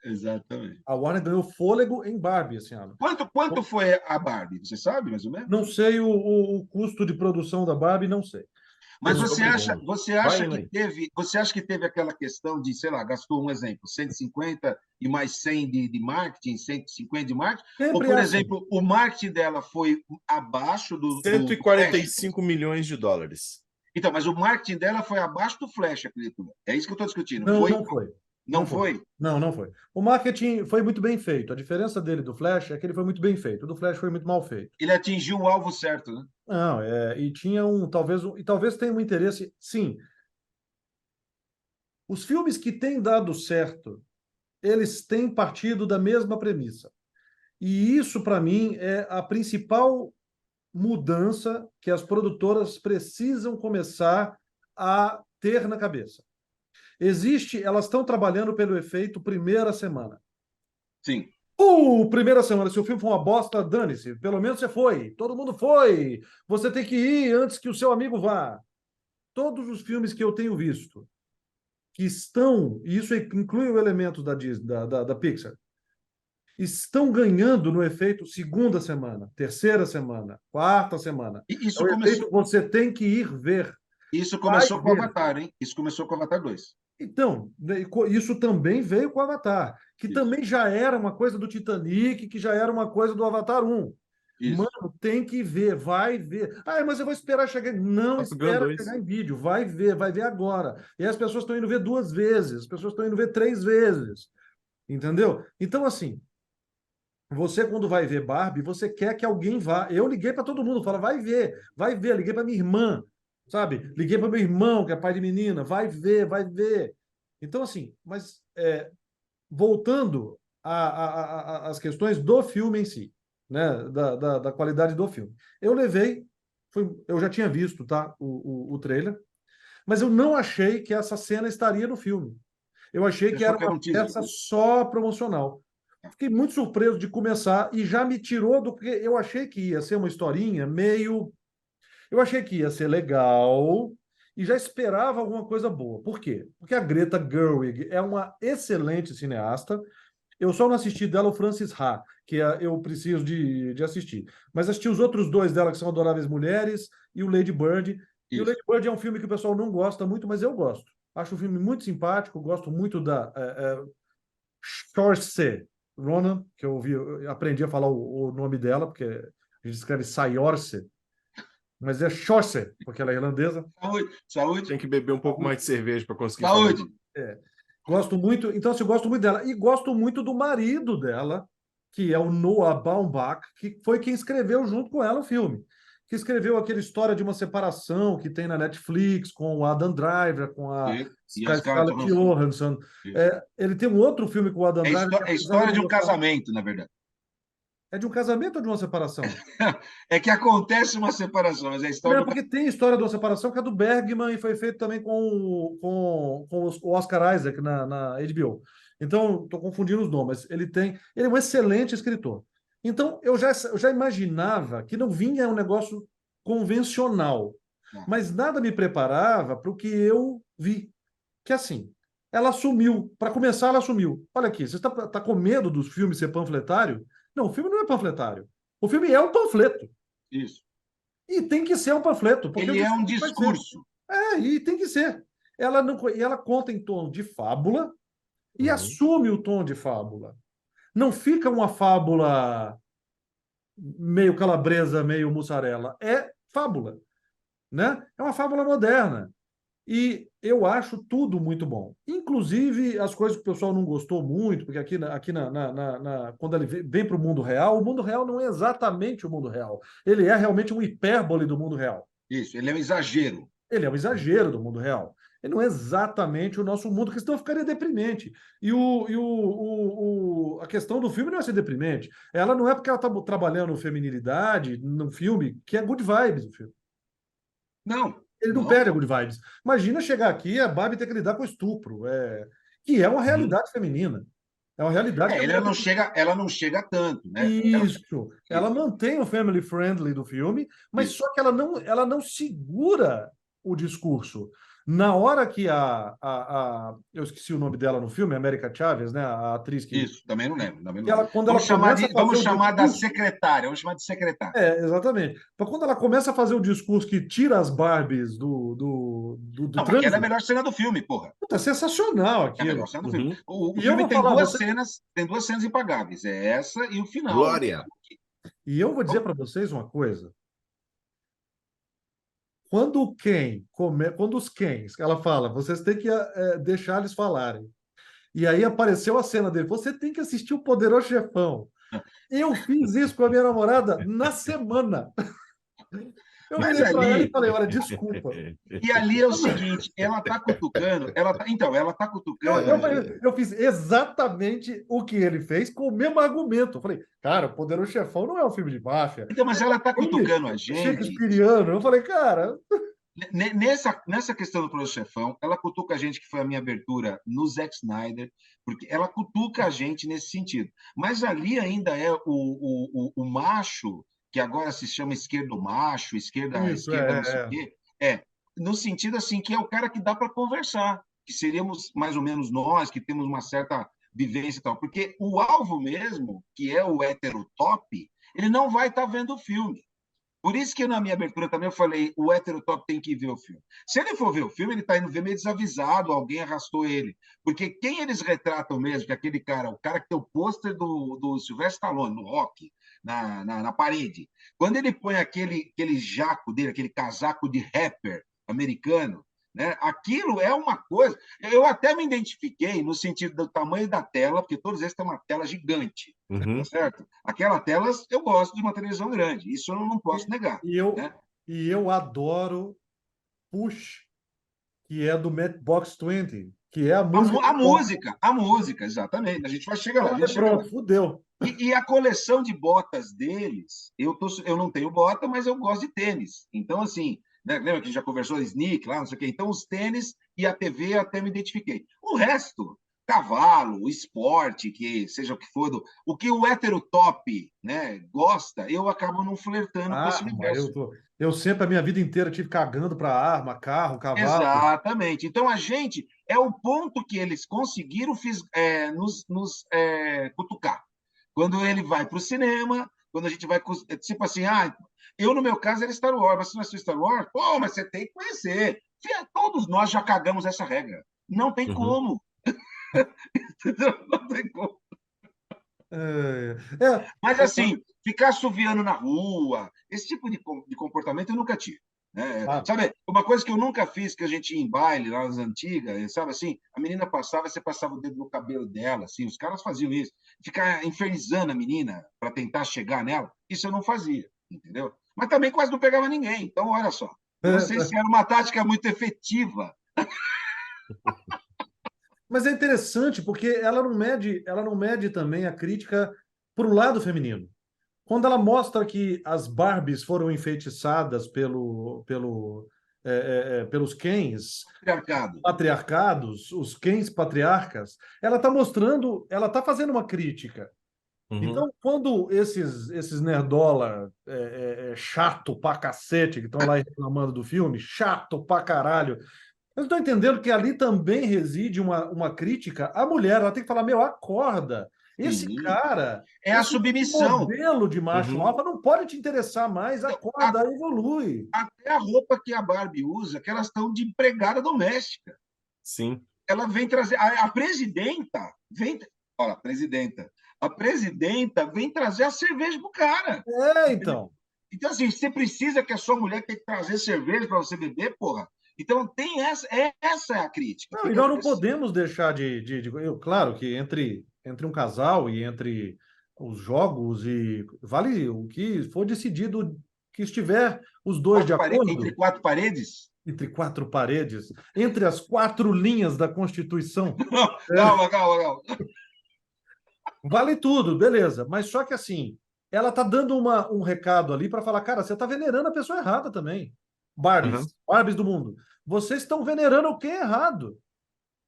[SPEAKER 2] Exatamente.
[SPEAKER 1] A Warner ganhou fôlego em Barbie esse ano.
[SPEAKER 2] Quanto foi a Barbie? Você sabe, mais ou menos?
[SPEAKER 1] Não sei o custo de produção da Barbie, não sei. Eu
[SPEAKER 2] Mas
[SPEAKER 3] Muito
[SPEAKER 1] sei
[SPEAKER 2] você
[SPEAKER 1] que
[SPEAKER 2] acha,
[SPEAKER 3] bom.
[SPEAKER 2] você
[SPEAKER 3] Vai
[SPEAKER 2] acha
[SPEAKER 3] indo
[SPEAKER 2] que
[SPEAKER 3] aí.
[SPEAKER 2] teve, você acha que teve aquela questão de, sei lá, gastou um exemplo, 150 e mais 100 de marketing, 150 de marketing? Ou,
[SPEAKER 1] sempre é
[SPEAKER 2] por
[SPEAKER 1] assim.
[SPEAKER 2] exemplo, o marketing dela foi abaixo do Flash?
[SPEAKER 3] 145 milhões de dólares.
[SPEAKER 2] Então, mas o marketing dela foi abaixo do Flash, acredito. É isso que eu estou discutindo.
[SPEAKER 1] Não, não foi.
[SPEAKER 2] Não
[SPEAKER 1] Não foi.
[SPEAKER 2] foi?
[SPEAKER 1] Não, não foi. O marketing foi muito bem feito. A diferença dele do Flash é que ele foi muito bem feito. O do Flash foi muito mal feito.
[SPEAKER 2] Ele atingiu o alvo certo, né?
[SPEAKER 1] Não, e tinha talvez tenha um interesse, sim. Os filmes que têm dado certo, eles têm partido da mesma premissa. E isso, para mim, é a principal mudança que as produtoras precisam começar a ter na cabeça. Elas estão trabalhando pelo efeito primeira semana.
[SPEAKER 2] Sim.
[SPEAKER 1] Primeira semana, se o filme for uma bosta, dane-se. Pelo menos você foi. Todo mundo foi. Você tem que ir antes que o seu amigo vá. Todos os filmes que eu tenho visto, que estão, e isso inclui o elemento da Disney, da Pixar, estão ganhando no efeito segunda semana, terceira semana, quarta semana.
[SPEAKER 2] E
[SPEAKER 1] É o efeito você tem que ir ver.
[SPEAKER 2] isso
[SPEAKER 1] Vai
[SPEAKER 2] começou com o
[SPEAKER 1] ver.
[SPEAKER 2] Avatar, hein? Isso começou com o Avatar 2.
[SPEAKER 1] Então, isso também veio com o Avatar, que
[SPEAKER 2] Isso.
[SPEAKER 1] também já era uma coisa do Titanic, que já era uma coisa do Avatar 1.
[SPEAKER 2] Isso.
[SPEAKER 1] Mano, tem que ver, vai ver. Mas eu vou esperar chegar. Não
[SPEAKER 3] Top Gun
[SPEAKER 1] espera
[SPEAKER 3] 2.
[SPEAKER 1] chegar em vídeo, vai ver agora. E as pessoas estão indo ver 2 vezes, as pessoas estão indo ver 3 vezes. Entendeu? Então, assim, você quando vai ver Barbie, você quer que alguém vá. Eu liguei para todo mundo, fala, vai ver, vai ver. Liguei para minha irmã, sabe? Liguei para meu irmão, que é pai de menina, vai ver, vai ver. Então, assim, mas voltando às questões do filme em si, né? Da qualidade do filme. Eu já tinha visto, tá? O trailer, mas eu não achei que essa cena estaria no filme. Eu achei
[SPEAKER 2] Você
[SPEAKER 1] que
[SPEAKER 2] achou
[SPEAKER 1] era
[SPEAKER 2] que era
[SPEAKER 1] uma
[SPEAKER 2] um teaser?
[SPEAKER 1] peça só promocional. Fiquei muito surpreso de começar e já me tirou do que eu achei que ia ser uma historinha meio. Eu achei que ia ser legal e já esperava alguma coisa boa. Por quê? Porque a Greta Gerwig é uma excelente cineasta. Eu só não assisti dela o Francis Ha, eu preciso de assistir. Mas assisti os outros dois dela, que são Adoráveis Mulheres e o Lady Bird. E o
[SPEAKER 2] Isso.
[SPEAKER 1] Lady Bird é um filme que o pessoal não gosta muito, mas eu gosto. Acho o filme muito simpático, gosto muito da Saoirse Ronan, que eu aprendi a falar o nome dela, porque a gente escreve Saoirse, mas é Saoirse, porque ela é irlandesa.
[SPEAKER 2] Saúde, saúde,
[SPEAKER 3] Tem que beber um pouco mais de cerveja para conseguir falar.
[SPEAKER 2] saúde.
[SPEAKER 1] É. Gosto muito, então assim, eu gosto muito dela. E gosto muito do marido dela, que é o Noah Baumbach, que foi quem escreveu junto com ela o filme. Que escreveu aquela história de uma separação que tem na Netflix com o Adam Driver, com a
[SPEAKER 2] E a Scarlett
[SPEAKER 1] Scarlett
[SPEAKER 2] Johansson.
[SPEAKER 1] Johansson.
[SPEAKER 2] Isso.
[SPEAKER 1] Ele tem um outro filme com o Adam
[SPEAKER 2] É,
[SPEAKER 1] Driver, que
[SPEAKER 2] é
[SPEAKER 1] apesar de eu
[SPEAKER 2] história
[SPEAKER 1] não
[SPEAKER 2] de um
[SPEAKER 1] gostar,
[SPEAKER 2] casamento, na verdade.
[SPEAKER 1] é de um casamento ou de uma separação?
[SPEAKER 2] É que acontece uma separação, mas é a história
[SPEAKER 1] Não,
[SPEAKER 2] do
[SPEAKER 1] porque tem história de uma separação que é do Bergman e foi feito também com o Oscar Isaac na HBO. Então, estou confundindo os nomes. Ele é um excelente escritor. Então, eu já imaginava que não vinha um negócio convencional,
[SPEAKER 2] casamento.
[SPEAKER 1] mas nada me preparava para o que eu vi. Que assim, ela assumiu. Para começar, ela assumiu. Olha aqui, você está com medo dos filmes ser panfletário? Não, o filme não é panfletário. O filme é um panfleto.
[SPEAKER 2] Isso.
[SPEAKER 1] E tem que ser um panfleto, porque o
[SPEAKER 2] Ele é um
[SPEAKER 1] discurso vai ser.
[SPEAKER 2] discurso.
[SPEAKER 1] E tem que ser. Ela conta em tom de fábula e
[SPEAKER 3] Uhum.
[SPEAKER 1] assume o tom de fábula. Não fica uma fábula meio calabresa, meio mussarela. É fábula, né? É uma fábula moderna. E eu acho tudo muito bom. Inclusive as coisas que o pessoal não gostou muito, porque quando ele vem para o mundo real não é exatamente o mundo real. Ele é realmente um hipérbole do mundo real.
[SPEAKER 2] Isso. Ele é um exagero.
[SPEAKER 1] Ele é um exagero do mundo real. Ele não é exatamente o nosso mundo, que senão ficaria deprimente. A questão do filme não é ser deprimente. Ela não é porque ela está trabalhando feminilidade no filme, que é good vibes o filme.
[SPEAKER 2] Não.
[SPEAKER 1] Ele não
[SPEAKER 2] Não.
[SPEAKER 1] perde a good vibes. Imagina chegar aqui e a Barbie ter que lidar com estupro, que é uma realidade feminina. É uma realidade que a mulher tem que.
[SPEAKER 2] Ela não chega tanto, né?
[SPEAKER 1] Isso. Ela
[SPEAKER 2] Isso.
[SPEAKER 1] mantém o family friendly do filme, mas
[SPEAKER 2] Isso.
[SPEAKER 1] só que ela não segura o discurso. Na hora que eu esqueci o nome dela no filme, América Chaves, né, a atriz
[SPEAKER 2] Isso. Também não lembro. Também não
[SPEAKER 1] que
[SPEAKER 2] lembro.
[SPEAKER 1] quando ela começa a fazer
[SPEAKER 2] Vamos
[SPEAKER 1] o
[SPEAKER 2] chamar da
[SPEAKER 1] discurso,
[SPEAKER 2] secretária. Vamos chamar de secretária.
[SPEAKER 1] exatamente. Então, quando ela começa a fazer o discurso que tira as Barbies do
[SPEAKER 2] Não, aquela é a
[SPEAKER 1] trânsito,
[SPEAKER 2] melhor cena do filme, porra.
[SPEAKER 1] puta, é sensacional
[SPEAKER 2] É a melhor
[SPEAKER 1] aquilo.
[SPEAKER 2] cena do filme.
[SPEAKER 3] Uhum.
[SPEAKER 2] O
[SPEAKER 1] E eu
[SPEAKER 2] filme
[SPEAKER 1] vou falar,
[SPEAKER 2] tem duas cenas impagáveis. É essa e o final.
[SPEAKER 3] Glória.
[SPEAKER 1] e eu vou dizer para vocês uma coisa. Quando os Kens, ela fala, vocês têm que deixar eles falarem. E aí apareceu a cena dele. Você tem que assistir o Poderoso Chefão. Eu fiz isso com a minha namorada na semana. Eu
[SPEAKER 2] Mas
[SPEAKER 1] virei para ela e
[SPEAKER 2] ali,
[SPEAKER 1] falei: olha, desculpa.
[SPEAKER 2] e ali é o seguinte, ela tá cutucando, ela tá
[SPEAKER 1] Eu,
[SPEAKER 2] cutucando.
[SPEAKER 1] eu, eu fiz exatamente o que ele fez com o mesmo argumento. Eu falei, cara, o Poderoso Chefão não é um filme de máfia.
[SPEAKER 2] Então, mas ela tá
[SPEAKER 1] Ele
[SPEAKER 2] cutucando a
[SPEAKER 1] é
[SPEAKER 2] gente.
[SPEAKER 1] shakespeariano. Eu falei, cara.
[SPEAKER 2] Nessa questão do Poderoso Chefão, ela cutuca a gente, que foi a minha abertura no Zack Snyder, porque ela cutuca a gente nesse sentido. Mas ali ainda é o macho, que agora se chama esquerdo macho,
[SPEAKER 1] Isso,
[SPEAKER 2] esquerda não sei o quê, no sentido assim, que é o cara que dá para conversar, que seríamos mais ou menos nós, que temos uma certa vivência e tal. Porque o alvo mesmo, que é o heterotop, ele não vai estar vendo o filme. Por isso que na minha abertura também eu falei, o heterotop tem que ver o filme. Se ele for ver o filme, ele está indo ver meio desavisado, alguém arrastou ele. Porque quem eles retratam mesmo, que é aquele cara, o cara que tem o pôster do Sylvester Stallone, no rock, na parede, quando ele põe aquele jaco dele, aquele casaco de rapper americano, né? Aquilo é uma coisa. Eu até me identifiquei no sentido do tamanho da tela, porque todos eles têm uma tela gigante,
[SPEAKER 3] Uhum.
[SPEAKER 2] tá certo? Aquela tela, eu gosto de uma televisão grande, isso eu não posso negar.
[SPEAKER 1] E eu,
[SPEAKER 2] Né?
[SPEAKER 1] e eu adoro Push, que é do Matchbox 20, Que é a música.
[SPEAKER 2] A música, exatamente. A gente vai chegar lá. A gente chega lá.
[SPEAKER 1] Pronto, fudeu.
[SPEAKER 2] E a coleção de botas deles, eu não tenho bota, mas eu gosto de tênis. Então, assim, né, lembra que a gente já conversou sneak lá, não sei o quê. Então, os tênis e a TV eu até me identifiquei. O resto, cavalo, esporte, que seja o que for, o que o hétero top, né, gosta, eu acabo não flertando com esse
[SPEAKER 1] Arma,
[SPEAKER 2] universo.
[SPEAKER 1] eu sempre, a minha vida inteira, tive cagando para arma, carro, cavalo.
[SPEAKER 2] Exatamente. Então, a gente é o ponto que eles conseguiram nos cutucar. Quando ele vai para o cinema, quando a gente vai. Tipo assim, eu, no meu caso, era Star Wars, mas se não é Star Wars, pô, mas você tem que conhecer. Todos nós já cagamos essa regra. Não tem como. Não tem como.
[SPEAKER 1] É,
[SPEAKER 2] Mas, assim, ficar assoviando na rua, esse tipo de comportamento eu nunca tive. Né?
[SPEAKER 1] ah,
[SPEAKER 2] Sabe, uma coisa que eu nunca fiz, que a gente ia em baile lá nas antigas, sabe assim, a menina passava, você passava o dedo no cabelo dela, assim, os caras faziam isso, ficar infernizando a menina para tentar chegar nela, isso eu não fazia, entendeu? Mas também quase não pegava ninguém, então olha só, eu não sei se era uma tática muito efetiva.
[SPEAKER 1] mas é interessante porque ela não mede também a crítica para o lado feminino. Quando ela mostra que as Barbies foram enfeitiçadas pelos Kens
[SPEAKER 2] Patriarcado.
[SPEAKER 1] patriarcados, os Kens patriarcas, ela está mostrando, ela está fazendo uma crítica. Então, quando esses nerdola chato pra cacete, que estão lá reclamando do filme, chato pra caralho, eu estou entendendo que ali também reside uma crítica à mulher. Ela tem que falar, meu, acorda. Esse
[SPEAKER 2] Sim.
[SPEAKER 1] cara,
[SPEAKER 2] É a
[SPEAKER 1] esse
[SPEAKER 2] submissão.
[SPEAKER 1] modelo de macho alfa não pode te interessar mais.
[SPEAKER 2] Então,
[SPEAKER 1] Acorda, evolui.
[SPEAKER 2] até a roupa que a Barbie usa, que elas estão de empregada doméstica.
[SPEAKER 3] Sim.
[SPEAKER 2] Ela vem trazer. A presidenta vem. Olha, presidenta. A presidenta vem trazer a cerveja pro cara.
[SPEAKER 1] Então.
[SPEAKER 2] Então, assim, você precisa que a sua mulher tenha que trazer cerveja para você beber, porra. Então, tem essa é a crítica.
[SPEAKER 1] Não, e nós não podemos deixar claro que entre um casal e entre os jogos e vale o que for decidido, que estiver os dois de
[SPEAKER 2] Entre
[SPEAKER 1] acordo,
[SPEAKER 2] quatro paredes?
[SPEAKER 1] entre quatro paredes, entre as quatro linhas da Constituição,
[SPEAKER 2] Não, calma.
[SPEAKER 1] vale tudo, beleza. Mas só que assim, ela tá dando um recado ali para falar, cara, você tá venerando a pessoa errada também. Barbies do mundo. Vocês estão venerando o que é errado.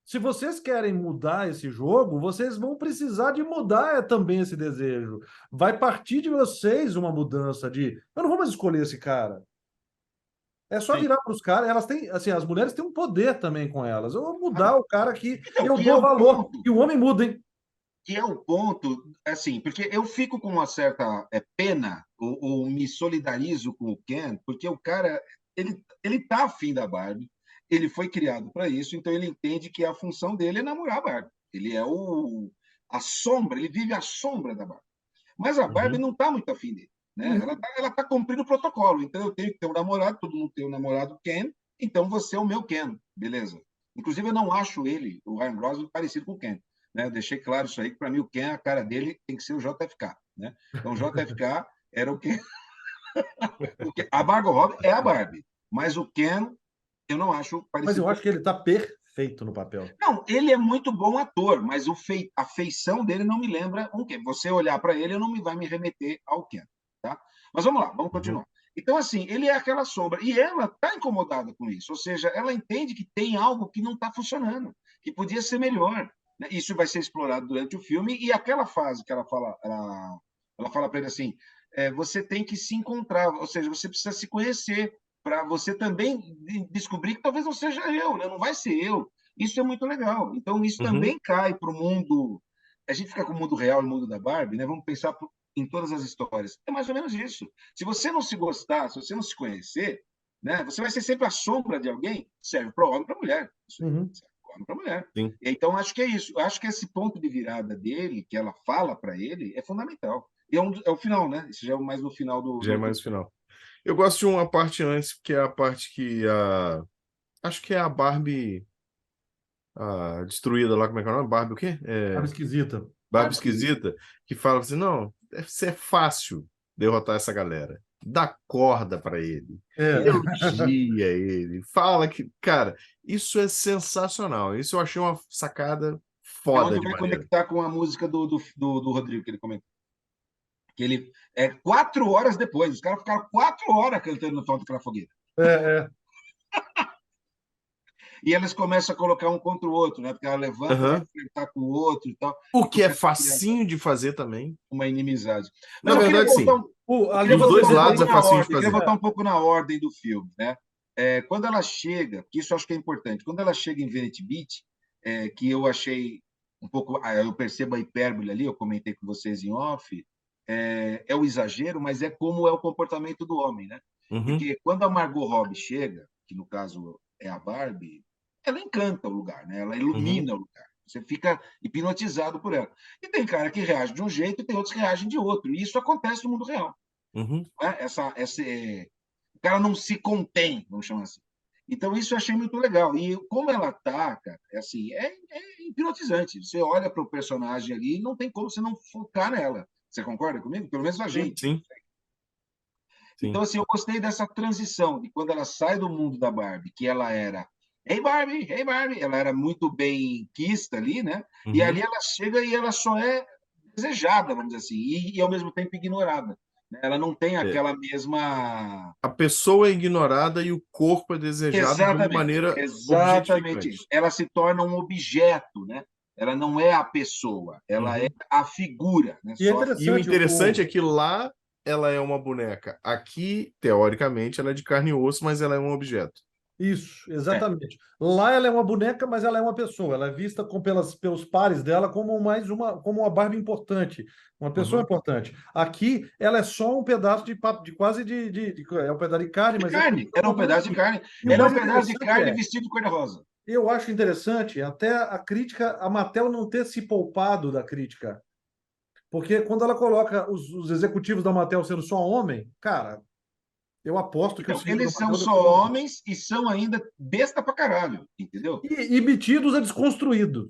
[SPEAKER 1] Se vocês querem mudar esse jogo, vocês vão precisar de mudar também esse desejo. Vai partir de vocês uma mudança de, eu não vou mais escolher esse cara. É só
[SPEAKER 2] Sim.
[SPEAKER 1] virar para os caras, elas têm, assim, as mulheres têm um poder também com elas. Eu vou mudar o cara que
[SPEAKER 2] Então,
[SPEAKER 1] eu
[SPEAKER 2] que
[SPEAKER 1] dou
[SPEAKER 2] é o
[SPEAKER 1] valor.
[SPEAKER 2] ponto.
[SPEAKER 1] E o homem muda, hein?
[SPEAKER 2] Que é o ponto, assim, porque eu fico com uma certa pena, ou me solidarizo com o Ken, porque o cara, ele tá afim da Barbie, ele foi criado para isso, então ele entende que a função dele é namorar a Barbie. Ele é a sombra, ele vive à sombra da Barbie. Mas a Barbie não está muito afim dele. Né? Ela tá cumprindo o protocolo. Então eu tenho que ter um namorado, todo mundo tem um namorado Ken, então você é o meu Ken, beleza? Inclusive, eu não acho ele, o Ryan Gosling, parecido com o Ken. Né? Eu deixei claro isso aí, que para mim o Ken, a cara dele tem que ser o JFK. Né? Então, o JFK era o Ken. A Margot Robbie é a Barbie, mas o Ken eu não acho parecido.
[SPEAKER 1] Mas eu acho que ele está perfeito no papel.
[SPEAKER 2] Não, ele é muito bom ator, mas a feição dele não me lembra um Ken. Você olhar para ele, não vai me remeter ao Ken. Tá? Mas vamos lá, vamos continuar. Então, assim, ele é aquela sombra. E ela está incomodada com isso. Ou seja, ela entende que tem algo que não está funcionando, que podia ser melhor. Né? Isso vai ser explorado durante o filme. E aquela fase que ela fala para ele assim: você tem que se encontrar, ou seja, você precisa se conhecer para você também descobrir que talvez não seja eu, né? Não vai ser eu. Isso é muito legal. Então, isso também cai para o mundo. A gente fica com o mundo real e o mundo da Barbie, né? Vamos pensar em todas as histórias. É mais ou menos isso. Se você não se gostar, se você não se conhecer, né? Você vai ser sempre a sombra de alguém. Serve para o homem e para a mulher. Serve para o homem e para a mulher.
[SPEAKER 3] Sim.
[SPEAKER 2] Então, acho que é isso. Acho que esse ponto de virada dele, que ela fala para ele, é fundamental. E é o final, né? Isso já é mais no final do.
[SPEAKER 3] Já é mais no final. Eu gosto de uma parte antes, que é a parte que acho que é a Barbie destruída lá, como é que é o nome? Barbie o quê?
[SPEAKER 1] Barbie esquisita.
[SPEAKER 3] Barbie esquisita, que fala assim, não, deve ser fácil derrotar essa galera. dá corda para ele,
[SPEAKER 1] É.
[SPEAKER 3] elogia ele, fala que, cara, isso é sensacional. Isso eu achei uma sacada
[SPEAKER 2] É
[SPEAKER 3] foda
[SPEAKER 2] onde
[SPEAKER 3] de
[SPEAKER 2] vai
[SPEAKER 3] maneira.
[SPEAKER 2] conectar com a música do Rodrigo, que ele comentou. Que ele, 4 horas depois, os caras ficaram 4 horas cantando no Toque daquela fogueira.
[SPEAKER 1] É.
[SPEAKER 2] E eles começam a colocar um contra o outro, né? Porque ela levanta, vai
[SPEAKER 3] Aham.
[SPEAKER 2] enfrentar com o outro e tal.
[SPEAKER 3] O que é
[SPEAKER 2] Começa a criar
[SPEAKER 3] facinho de fazer também.
[SPEAKER 2] uma inimizade.
[SPEAKER 3] Na
[SPEAKER 2] Mas eu queria
[SPEAKER 3] verdade,
[SPEAKER 2] voltar,
[SPEAKER 3] sim.
[SPEAKER 2] eu
[SPEAKER 1] Ali
[SPEAKER 2] queria
[SPEAKER 3] Dos
[SPEAKER 1] você
[SPEAKER 2] voltar
[SPEAKER 3] dois
[SPEAKER 2] um
[SPEAKER 1] vê
[SPEAKER 3] lados
[SPEAKER 2] pouco
[SPEAKER 3] é
[SPEAKER 1] bem.
[SPEAKER 2] na
[SPEAKER 3] facinho de
[SPEAKER 2] ordem, eu queria
[SPEAKER 3] fazer.
[SPEAKER 2] voltar um pouco na ordem do filme, né? Quando ela chega, que isso eu acho que é importante, quando ela chega em Venice Beach, que eu achei um pouco, eu percebo a hipérbole ali, eu comentei com vocês em off, é o exagero, mas é como é o comportamento do homem, né?
[SPEAKER 3] Uhum,
[SPEAKER 2] Porque quando a Margot Robbie chega, que no caso é a Barbie, ela encanta o lugar, né? Ela
[SPEAKER 3] uhum,
[SPEAKER 2] ilumina o lugar. Você fica hipnotizado por ela. E tem cara que reage de um jeito e tem outros que reagem de outro. E isso acontece no mundo real.
[SPEAKER 3] uhum.
[SPEAKER 2] Né? O cara não se contém, vamos chamar assim. Então, isso eu achei muito legal. E como ela tá, cara, é hipnotizante. Você olha para o personagem ali e não tem como você não focar nela. Você concorda comigo? Pelo menos a
[SPEAKER 3] Sim,
[SPEAKER 2] gente.
[SPEAKER 3] sim,
[SPEAKER 2] Então,
[SPEAKER 3] sim.
[SPEAKER 2] assim, eu gostei dessa transição, de quando ela sai do mundo da Barbie, que ela era Hey Barbie, ela era muito bem quista ali, né? E ali
[SPEAKER 3] Uhum.
[SPEAKER 2] ela chega e ela só é desejada, vamos dizer assim, e ao mesmo tempo ignorada. Né? Ela não tem
[SPEAKER 3] É.
[SPEAKER 2] aquela mesma.
[SPEAKER 3] A pessoa é ignorada e o corpo é desejado de uma
[SPEAKER 2] Exatamente,
[SPEAKER 3] maneira
[SPEAKER 2] exatamente isso.
[SPEAKER 3] objetificante.
[SPEAKER 2] Ela se torna um objeto, né? Ela não é a pessoa, ela é
[SPEAKER 3] Uhum.
[SPEAKER 2] a figura, né?
[SPEAKER 1] E é
[SPEAKER 2] Só a
[SPEAKER 3] E o
[SPEAKER 1] interessante
[SPEAKER 3] interessante é que lá ela é uma boneca. Aqui, teoricamente, ela é de carne e osso, mas ela é um objeto.
[SPEAKER 1] Isso,
[SPEAKER 2] é,
[SPEAKER 1] exatamente. Lá ela é uma boneca, mas ela é uma pessoa. Ela é vista pelos pares dela como como uma Barbie importante, uma pessoa
[SPEAKER 3] Uhum.
[SPEAKER 1] importante. Aqui ela é só um pedaço de papo, de quase é um pedaço de carne,
[SPEAKER 2] de
[SPEAKER 1] mas é
[SPEAKER 2] carne, era um pedaço de
[SPEAKER 1] completamente.
[SPEAKER 2] carne.
[SPEAKER 1] E o
[SPEAKER 2] Era
[SPEAKER 1] mais
[SPEAKER 2] um pedaço de
[SPEAKER 1] interessante
[SPEAKER 2] carne vestido de cor-de-rosa.
[SPEAKER 1] eu acho interessante até a crítica, a Mattel não ter se poupado da crítica. Porque quando ela coloca os executivos da Mattel sendo só homem, cara, eu aposto que o
[SPEAKER 2] Então,
[SPEAKER 1] CEO da
[SPEAKER 2] eles são
[SPEAKER 1] Mattel deve
[SPEAKER 2] só
[SPEAKER 1] ser homem.
[SPEAKER 2] homens e são ainda besta pra caralho, entendeu?
[SPEAKER 1] E metidos a desconstruídos.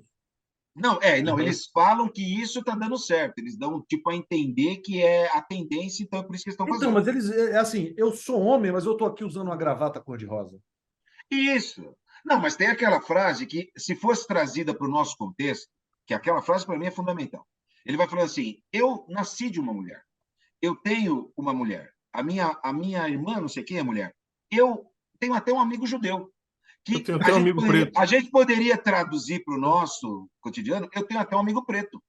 [SPEAKER 2] Não, não,
[SPEAKER 3] Uhum.
[SPEAKER 2] eles falam que isso tá dando certo. Eles dão tipo a entender que é a tendência, então é por isso que eles estão
[SPEAKER 1] Então,
[SPEAKER 2] fazendo.
[SPEAKER 1] mas eles, é assim, eu sou homem, mas eu tô aqui usando uma gravata cor-de-rosa.
[SPEAKER 2] Isso. Não, mas tem aquela frase que, se fosse trazida para o nosso contexto, que aquela frase para mim é fundamental. Ele vai falando assim: eu nasci de uma mulher, eu tenho uma mulher, a minha irmã, não sei quem é mulher, eu tenho até um amigo judeu,
[SPEAKER 3] Eu
[SPEAKER 2] que
[SPEAKER 3] tenho
[SPEAKER 2] a
[SPEAKER 3] até um
[SPEAKER 2] gente
[SPEAKER 3] amigo
[SPEAKER 2] poderia,
[SPEAKER 3] preto.
[SPEAKER 2] a gente poderia traduzir para o nosso cotidiano, eu tenho até um amigo preto,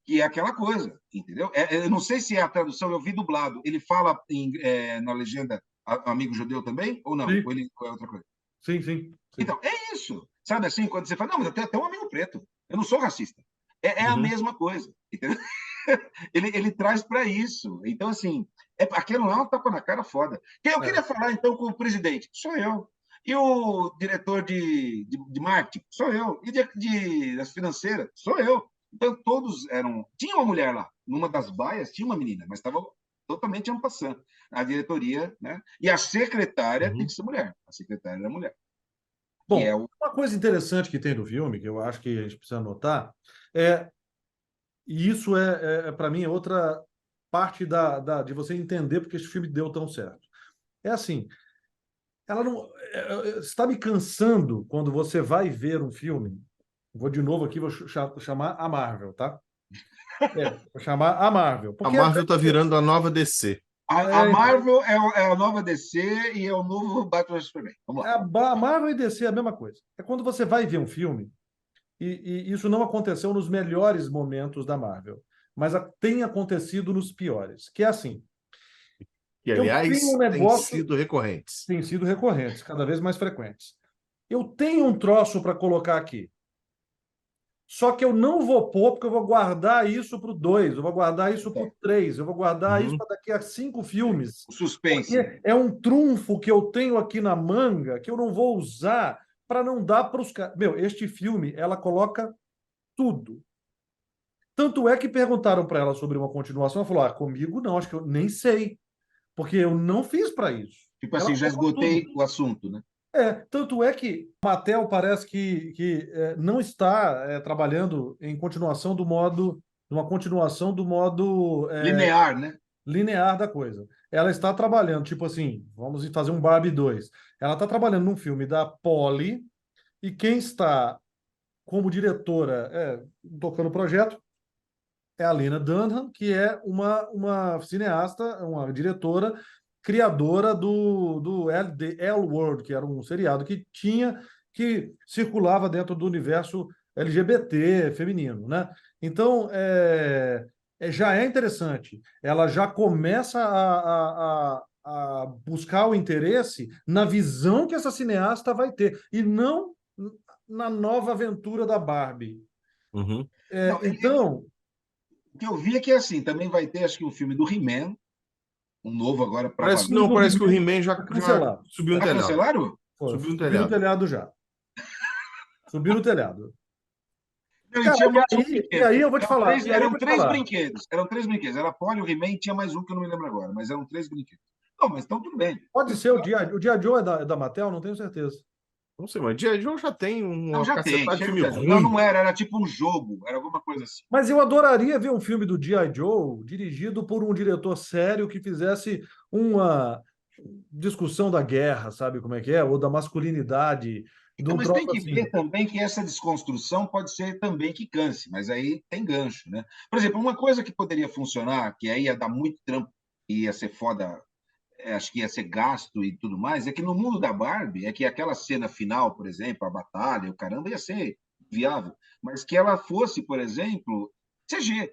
[SPEAKER 2] que é aquela coisa, entendeu? Eu não sei se é a tradução, eu vi dublado. Ele fala na legenda amigo judeu também, ou não?
[SPEAKER 1] Sim,
[SPEAKER 2] Ou é outra coisa?
[SPEAKER 1] sim, sim, sim.
[SPEAKER 2] Então, é isso. Sabe assim, quando você fala, não, mas eu tenho até um amigo preto, eu não sou racista. É a
[SPEAKER 3] Uhum.
[SPEAKER 2] mesma coisa, entendeu? Ele traz para isso. Então, assim, aquilo lá é um tapa na cara foda. Quem eu
[SPEAKER 1] É.
[SPEAKER 2] queria falar, então, com o presidente? Sou eu. E o diretor de marketing? Sou eu. E das financeiras? Sou eu. Então, todos eram. Tinha uma mulher lá. Numa das baias, tinha uma menina, mas estava totalmente en passant. A diretoria, né? E a secretária tem
[SPEAKER 3] Uhum.
[SPEAKER 2] que ser mulher. A secretária era mulher. Que é
[SPEAKER 1] Bom,
[SPEAKER 2] o.
[SPEAKER 1] uma coisa interessante que tem no filme, que eu acho que a gente precisa notar, é, e isso para mim, é outra parte de você entender porque esse filme deu tão certo. É assim, ela não. Está me cansando quando você vai ver um filme. Vou de novo aqui, vou chamar a Marvel, tá? Vou chamar a Marvel.
[SPEAKER 3] A
[SPEAKER 1] Porque
[SPEAKER 3] Marvel tá virando a nova DC.
[SPEAKER 2] A
[SPEAKER 1] então,
[SPEAKER 2] Marvel é a nova DC e é o novo Batman Superman. Vamos lá.
[SPEAKER 1] a Marvel e DC é a mesma coisa. É quando você vai ver um filme, e isso não aconteceu nos melhores momentos da Marvel, mas tem acontecido nos piores. Que é assim,
[SPEAKER 3] Que,
[SPEAKER 1] eu tenho um
[SPEAKER 3] aliás, têm
[SPEAKER 1] negócio,
[SPEAKER 3] sido recorrentes.
[SPEAKER 1] tem sido recorrentes, cada vez mais frequentes. Eu tenho um troço para colocar aqui. Só que eu não vou pôr, porque eu vou guardar isso para o 2, eu vou guardar isso para o 3, eu vou guardar isso
[SPEAKER 3] Uhum.
[SPEAKER 1] para daqui a 5 filmes.
[SPEAKER 2] O suspense, né?
[SPEAKER 1] Porque é um trunfo que eu tenho aqui na manga que eu não vou usar para não dar para os caras. Meu, este filme, ela coloca tudo. Tanto é que perguntaram para ela sobre uma continuação, ela falou: ah, comigo não, acho que eu nem sei, porque eu não fiz para isso.
[SPEAKER 2] Tipo
[SPEAKER 1] Ela
[SPEAKER 2] assim, já
[SPEAKER 1] colocou tudo.
[SPEAKER 2] esgotei o assunto, né?
[SPEAKER 1] Tanto é que Mattel parece que não está trabalhando em continuação do modo, uma continuação do modo
[SPEAKER 2] Linear, né?
[SPEAKER 1] linear da coisa. Ela está trabalhando, tipo assim, vamos fazer um Barbie 2. Ela está trabalhando num filme da Polly, e quem está como diretora, tocando o projeto, é a Lena Dunham, que é uma cineasta, uma diretora, criadora do L World, que era um seriado que circulava dentro do universo LGBT feminino, né? Então, já é interessante. Ela já começa a buscar o interesse na visão que essa cineasta vai ter, e não na nova aventura da Barbie.
[SPEAKER 3] Uhum.
[SPEAKER 2] Não,
[SPEAKER 1] Então,
[SPEAKER 2] o que eu vi é que assim, também vai ter, acho que um filme do He-Man, um novo agora para
[SPEAKER 3] Parece,
[SPEAKER 2] valer.
[SPEAKER 3] não,
[SPEAKER 1] do
[SPEAKER 3] parece que o
[SPEAKER 1] He-Man
[SPEAKER 3] He-Man já,
[SPEAKER 1] foi
[SPEAKER 3] já
[SPEAKER 1] cancelado.
[SPEAKER 3] subiu no
[SPEAKER 2] Ah,
[SPEAKER 3] telhado.
[SPEAKER 2] cancelaram?
[SPEAKER 3] Subiu no
[SPEAKER 1] Subiu no
[SPEAKER 3] telhado.
[SPEAKER 1] telhado já. Subiu no telhado.
[SPEAKER 2] Não, e
[SPEAKER 1] Cara,
[SPEAKER 2] tinha mais um
[SPEAKER 1] e
[SPEAKER 2] brinquedo.
[SPEAKER 1] aí eu vou te falar. E aí eu
[SPEAKER 2] Eram
[SPEAKER 1] vou te
[SPEAKER 2] três
[SPEAKER 1] falar.
[SPEAKER 2] brinquedos. Eram três brinquedos. Era a Polly, o He-Man, tinha mais um que eu não me lembro agora, mas eram três brinquedos. Não, mas então tudo bem.
[SPEAKER 1] Pode ser o G.I. Joe é da Mattel, não tenho certeza.
[SPEAKER 3] Não sei, mas G.I. Joe já tem
[SPEAKER 2] Não,
[SPEAKER 3] uma
[SPEAKER 2] já tem.
[SPEAKER 3] cacetada de
[SPEAKER 2] Chega
[SPEAKER 3] filme
[SPEAKER 2] de Joe. Não,
[SPEAKER 3] ruim.
[SPEAKER 2] não era. Era tipo um jogo. Era alguma coisa assim.
[SPEAKER 1] Mas eu adoraria ver um filme do G.I. Joe dirigido por um diretor sério que fizesse uma discussão da guerra, sabe como é que é? Ou da masculinidade, de
[SPEAKER 2] Então,
[SPEAKER 1] um
[SPEAKER 2] mas tem
[SPEAKER 1] troço
[SPEAKER 2] que ver
[SPEAKER 1] assim.
[SPEAKER 2] também que essa desconstrução pode ser também que canse, mas aí tem gancho, né? Por exemplo, uma coisa que poderia funcionar, que aí ia dar muito trampo e ia ser foda, acho que ia ser gasto e tudo mais, é que no mundo da Barbie, é que aquela cena final, por exemplo, a batalha, o caramba, ia ser viável, mas que ela fosse, por exemplo, CG,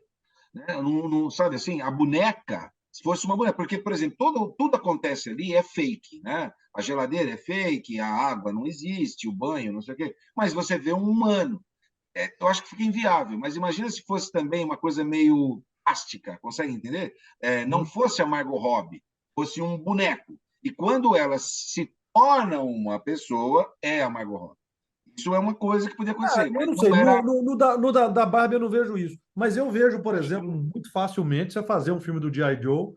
[SPEAKER 2] né? Não, não, sabe assim, a boneca, se fosse uma boneca, porque, por exemplo, tudo acontece ali é fake, né? A geladeira é fake, a água não existe, o banho, não sei o quê, mas você vê um humano. Eu acho que fica inviável, mas imagina se fosse também uma coisa meio plástica, consegue entender? Não fosse a Margot Robbie, fosse um boneco. E quando ela se torna uma pessoa, é a Margot Robbie. Isso é uma coisa que podia acontecer,
[SPEAKER 1] Eu
[SPEAKER 2] mas
[SPEAKER 1] não sei,
[SPEAKER 2] não era.
[SPEAKER 1] no da Barbie eu não vejo isso. Mas eu vejo, por exemplo, muito facilmente você fazer um filme do G.I. Joe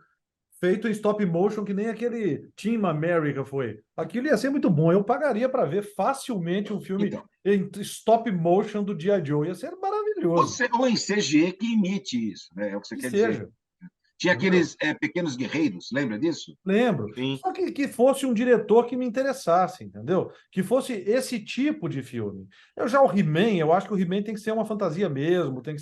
[SPEAKER 1] feito em stop motion, que nem aquele Team America foi. Aquilo ia ser muito bom. Eu pagaria para ver facilmente um filme
[SPEAKER 2] Então,
[SPEAKER 1] em stop motion do G.I. Joe. Ia ser maravilhoso.
[SPEAKER 2] ou em CG que imite isso, né? É o que você
[SPEAKER 1] Que
[SPEAKER 2] quer dizer.
[SPEAKER 1] seja,
[SPEAKER 2] Tinha
[SPEAKER 1] entendeu?
[SPEAKER 2] aqueles pequenos guerreiros, lembra disso?
[SPEAKER 1] Lembro.
[SPEAKER 3] Sim.
[SPEAKER 1] Só que fosse um diretor que me interessasse, entendeu? Que fosse esse tipo de filme. O He-Man, eu acho que o He-Man tem que ser uma fantasia mesmo, tem que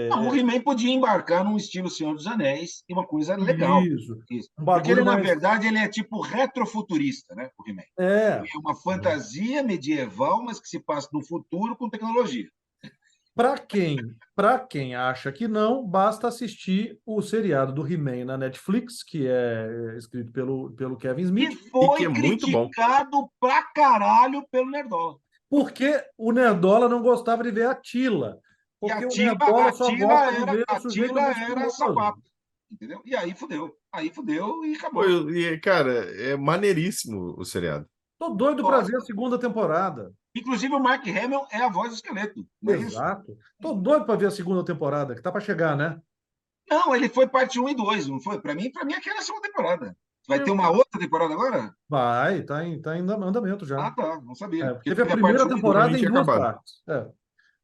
[SPEAKER 2] Não, o
[SPEAKER 1] ser
[SPEAKER 2] He-Man podia embarcar num estilo Senhor dos Anéis e uma coisa legal.
[SPEAKER 1] isso,
[SPEAKER 2] Isso.
[SPEAKER 1] um
[SPEAKER 2] Porque
[SPEAKER 1] bagulho
[SPEAKER 2] ele, na
[SPEAKER 1] mais.
[SPEAKER 2] verdade, ele é tipo retrofuturista, né? O He-Man. Ele
[SPEAKER 1] É.
[SPEAKER 2] é uma fantasia medieval, mas que se passa no futuro com tecnologia.
[SPEAKER 1] Para quem acha que não, basta assistir o seriado do He-Man na Netflix, que é escrito pelo Kevin
[SPEAKER 2] E
[SPEAKER 1] Smith,
[SPEAKER 3] E que
[SPEAKER 2] foi
[SPEAKER 3] é muito bom.
[SPEAKER 2] criticado pra caralho pelo Nerdola.
[SPEAKER 1] porque o Nerdola não gostava de ver a Tila.
[SPEAKER 2] E
[SPEAKER 1] Porque o Nerdola
[SPEAKER 2] a
[SPEAKER 1] só
[SPEAKER 2] Tila
[SPEAKER 1] gosta de
[SPEAKER 2] era,
[SPEAKER 1] ver o
[SPEAKER 2] a
[SPEAKER 1] sujeito
[SPEAKER 2] Tila era
[SPEAKER 1] musculoso.
[SPEAKER 2] sapata. Entendeu? E aí fudeu. Aí fudeu e
[SPEAKER 3] Pô,
[SPEAKER 2] acabou.
[SPEAKER 3] e, cara, é maneiríssimo o seriado.
[SPEAKER 1] Tô doido para ver a segunda temporada.
[SPEAKER 2] Inclusive, o Mark Hamill é a voz do esqueleto, não é isso?
[SPEAKER 1] Exato. Tô doido para ver a segunda temporada, que tá para chegar, né?
[SPEAKER 2] Não, ele foi parte um e 2, não foi? Para mim aquela é a segunda temporada. Vai ter
[SPEAKER 1] Eu-
[SPEAKER 2] uma outra temporada agora?
[SPEAKER 1] Vai, tá em andamento já.
[SPEAKER 2] Ah, tá, não sabia. Porque
[SPEAKER 1] Teve a
[SPEAKER 2] teve a parte
[SPEAKER 1] primeira
[SPEAKER 2] um e
[SPEAKER 3] Pra
[SPEAKER 2] 2.
[SPEAKER 3] mim
[SPEAKER 1] temporada em
[SPEAKER 3] tinha
[SPEAKER 1] duas
[SPEAKER 3] acabado.
[SPEAKER 1] partes.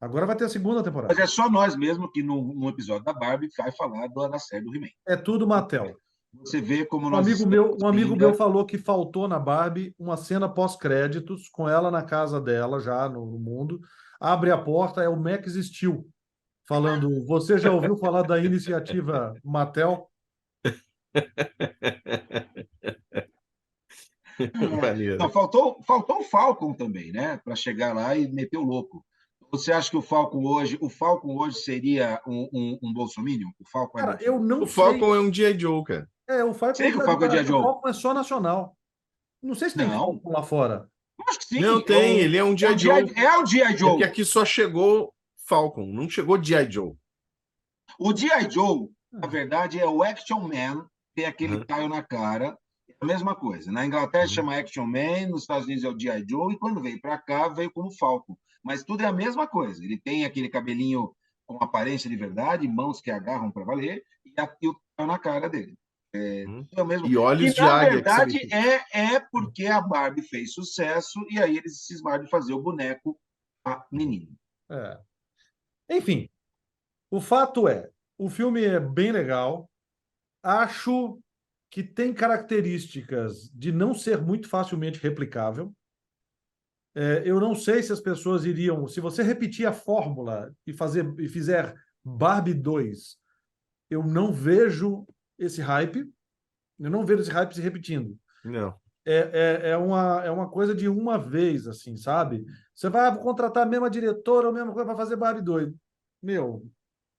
[SPEAKER 1] Agora vai ter a segunda
[SPEAKER 2] Mas
[SPEAKER 1] temporada.
[SPEAKER 2] é só nós mesmo que no episódio da Barbie vai falar da série do He-Man.
[SPEAKER 1] É tudo Mattel.
[SPEAKER 2] Você vê como
[SPEAKER 1] Um
[SPEAKER 2] nós
[SPEAKER 1] amigo
[SPEAKER 2] estamos
[SPEAKER 1] meu, um amigo meu
[SPEAKER 2] ainda.
[SPEAKER 1] falou que faltou na Barbie uma cena pós-créditos com ela na casa dela, já no mundo. Abre a porta, é o Max Steel falando: Você já ouviu falar da iniciativa Mattel?
[SPEAKER 2] Não,
[SPEAKER 3] Maneiro.
[SPEAKER 2] faltou o Falcon também, né? Para chegar lá e meter o louco. Você acha que o Falcon hoje seria um bolsominion? O Falcon é
[SPEAKER 1] Cara, eu
[SPEAKER 2] bolsominion?
[SPEAKER 1] não
[SPEAKER 3] O
[SPEAKER 1] sei.
[SPEAKER 3] Falcon é um G.I. Joe, cara.
[SPEAKER 1] O Falcon,
[SPEAKER 2] Sei que o Falcon é dia
[SPEAKER 1] o
[SPEAKER 2] Joe.
[SPEAKER 1] Falcon é só nacional. Não sei se tem
[SPEAKER 2] Não,
[SPEAKER 1] Falcon lá fora.
[SPEAKER 2] eu acho que sim.
[SPEAKER 3] Não tem, ele é um
[SPEAKER 2] É o
[SPEAKER 3] G.I. Joe.
[SPEAKER 2] G.I.
[SPEAKER 3] É porque
[SPEAKER 2] Joe.
[SPEAKER 3] aqui só chegou Falcon, não chegou G.I. Joe.
[SPEAKER 2] O G.I. Joe, na
[SPEAKER 1] Ah,
[SPEAKER 2] verdade, é o Action Man, tem aquele
[SPEAKER 3] Uhum,
[SPEAKER 2] taio na cara, é a mesma coisa. Na Inglaterra
[SPEAKER 3] uhum,
[SPEAKER 2] chama Action Man, nos Estados Unidos é o G.I. Joe, e quando veio para cá, veio como Falcon. Mas tudo é a mesma coisa. Ele tem aquele cabelinho com aparência de verdade, mãos que agarram para valer, e o taio na cara dele.
[SPEAKER 3] uhum.
[SPEAKER 2] Tudo é o mesmo.
[SPEAKER 3] E olhos
[SPEAKER 2] Que,
[SPEAKER 3] de
[SPEAKER 2] na
[SPEAKER 3] águia que saem.
[SPEAKER 2] verdade, é porque a Barbie fez sucesso, e aí eles cismaram de fazer o boneco a menino.
[SPEAKER 1] é. Enfim, o fato é, o filme é bem legal. Acho que tem características de não ser muito facilmente replicável. Eu não sei se as pessoas iriam, se você repetir a fórmula e fizer Barbie 2, eu não vejo esse hype, eu não vejo esse hype se repetindo.
[SPEAKER 3] Não.
[SPEAKER 1] É uma coisa de uma vez, assim, sabe? Você vai contratar a mesma diretora, a mesma coisa para fazer Barbie 2. Meu,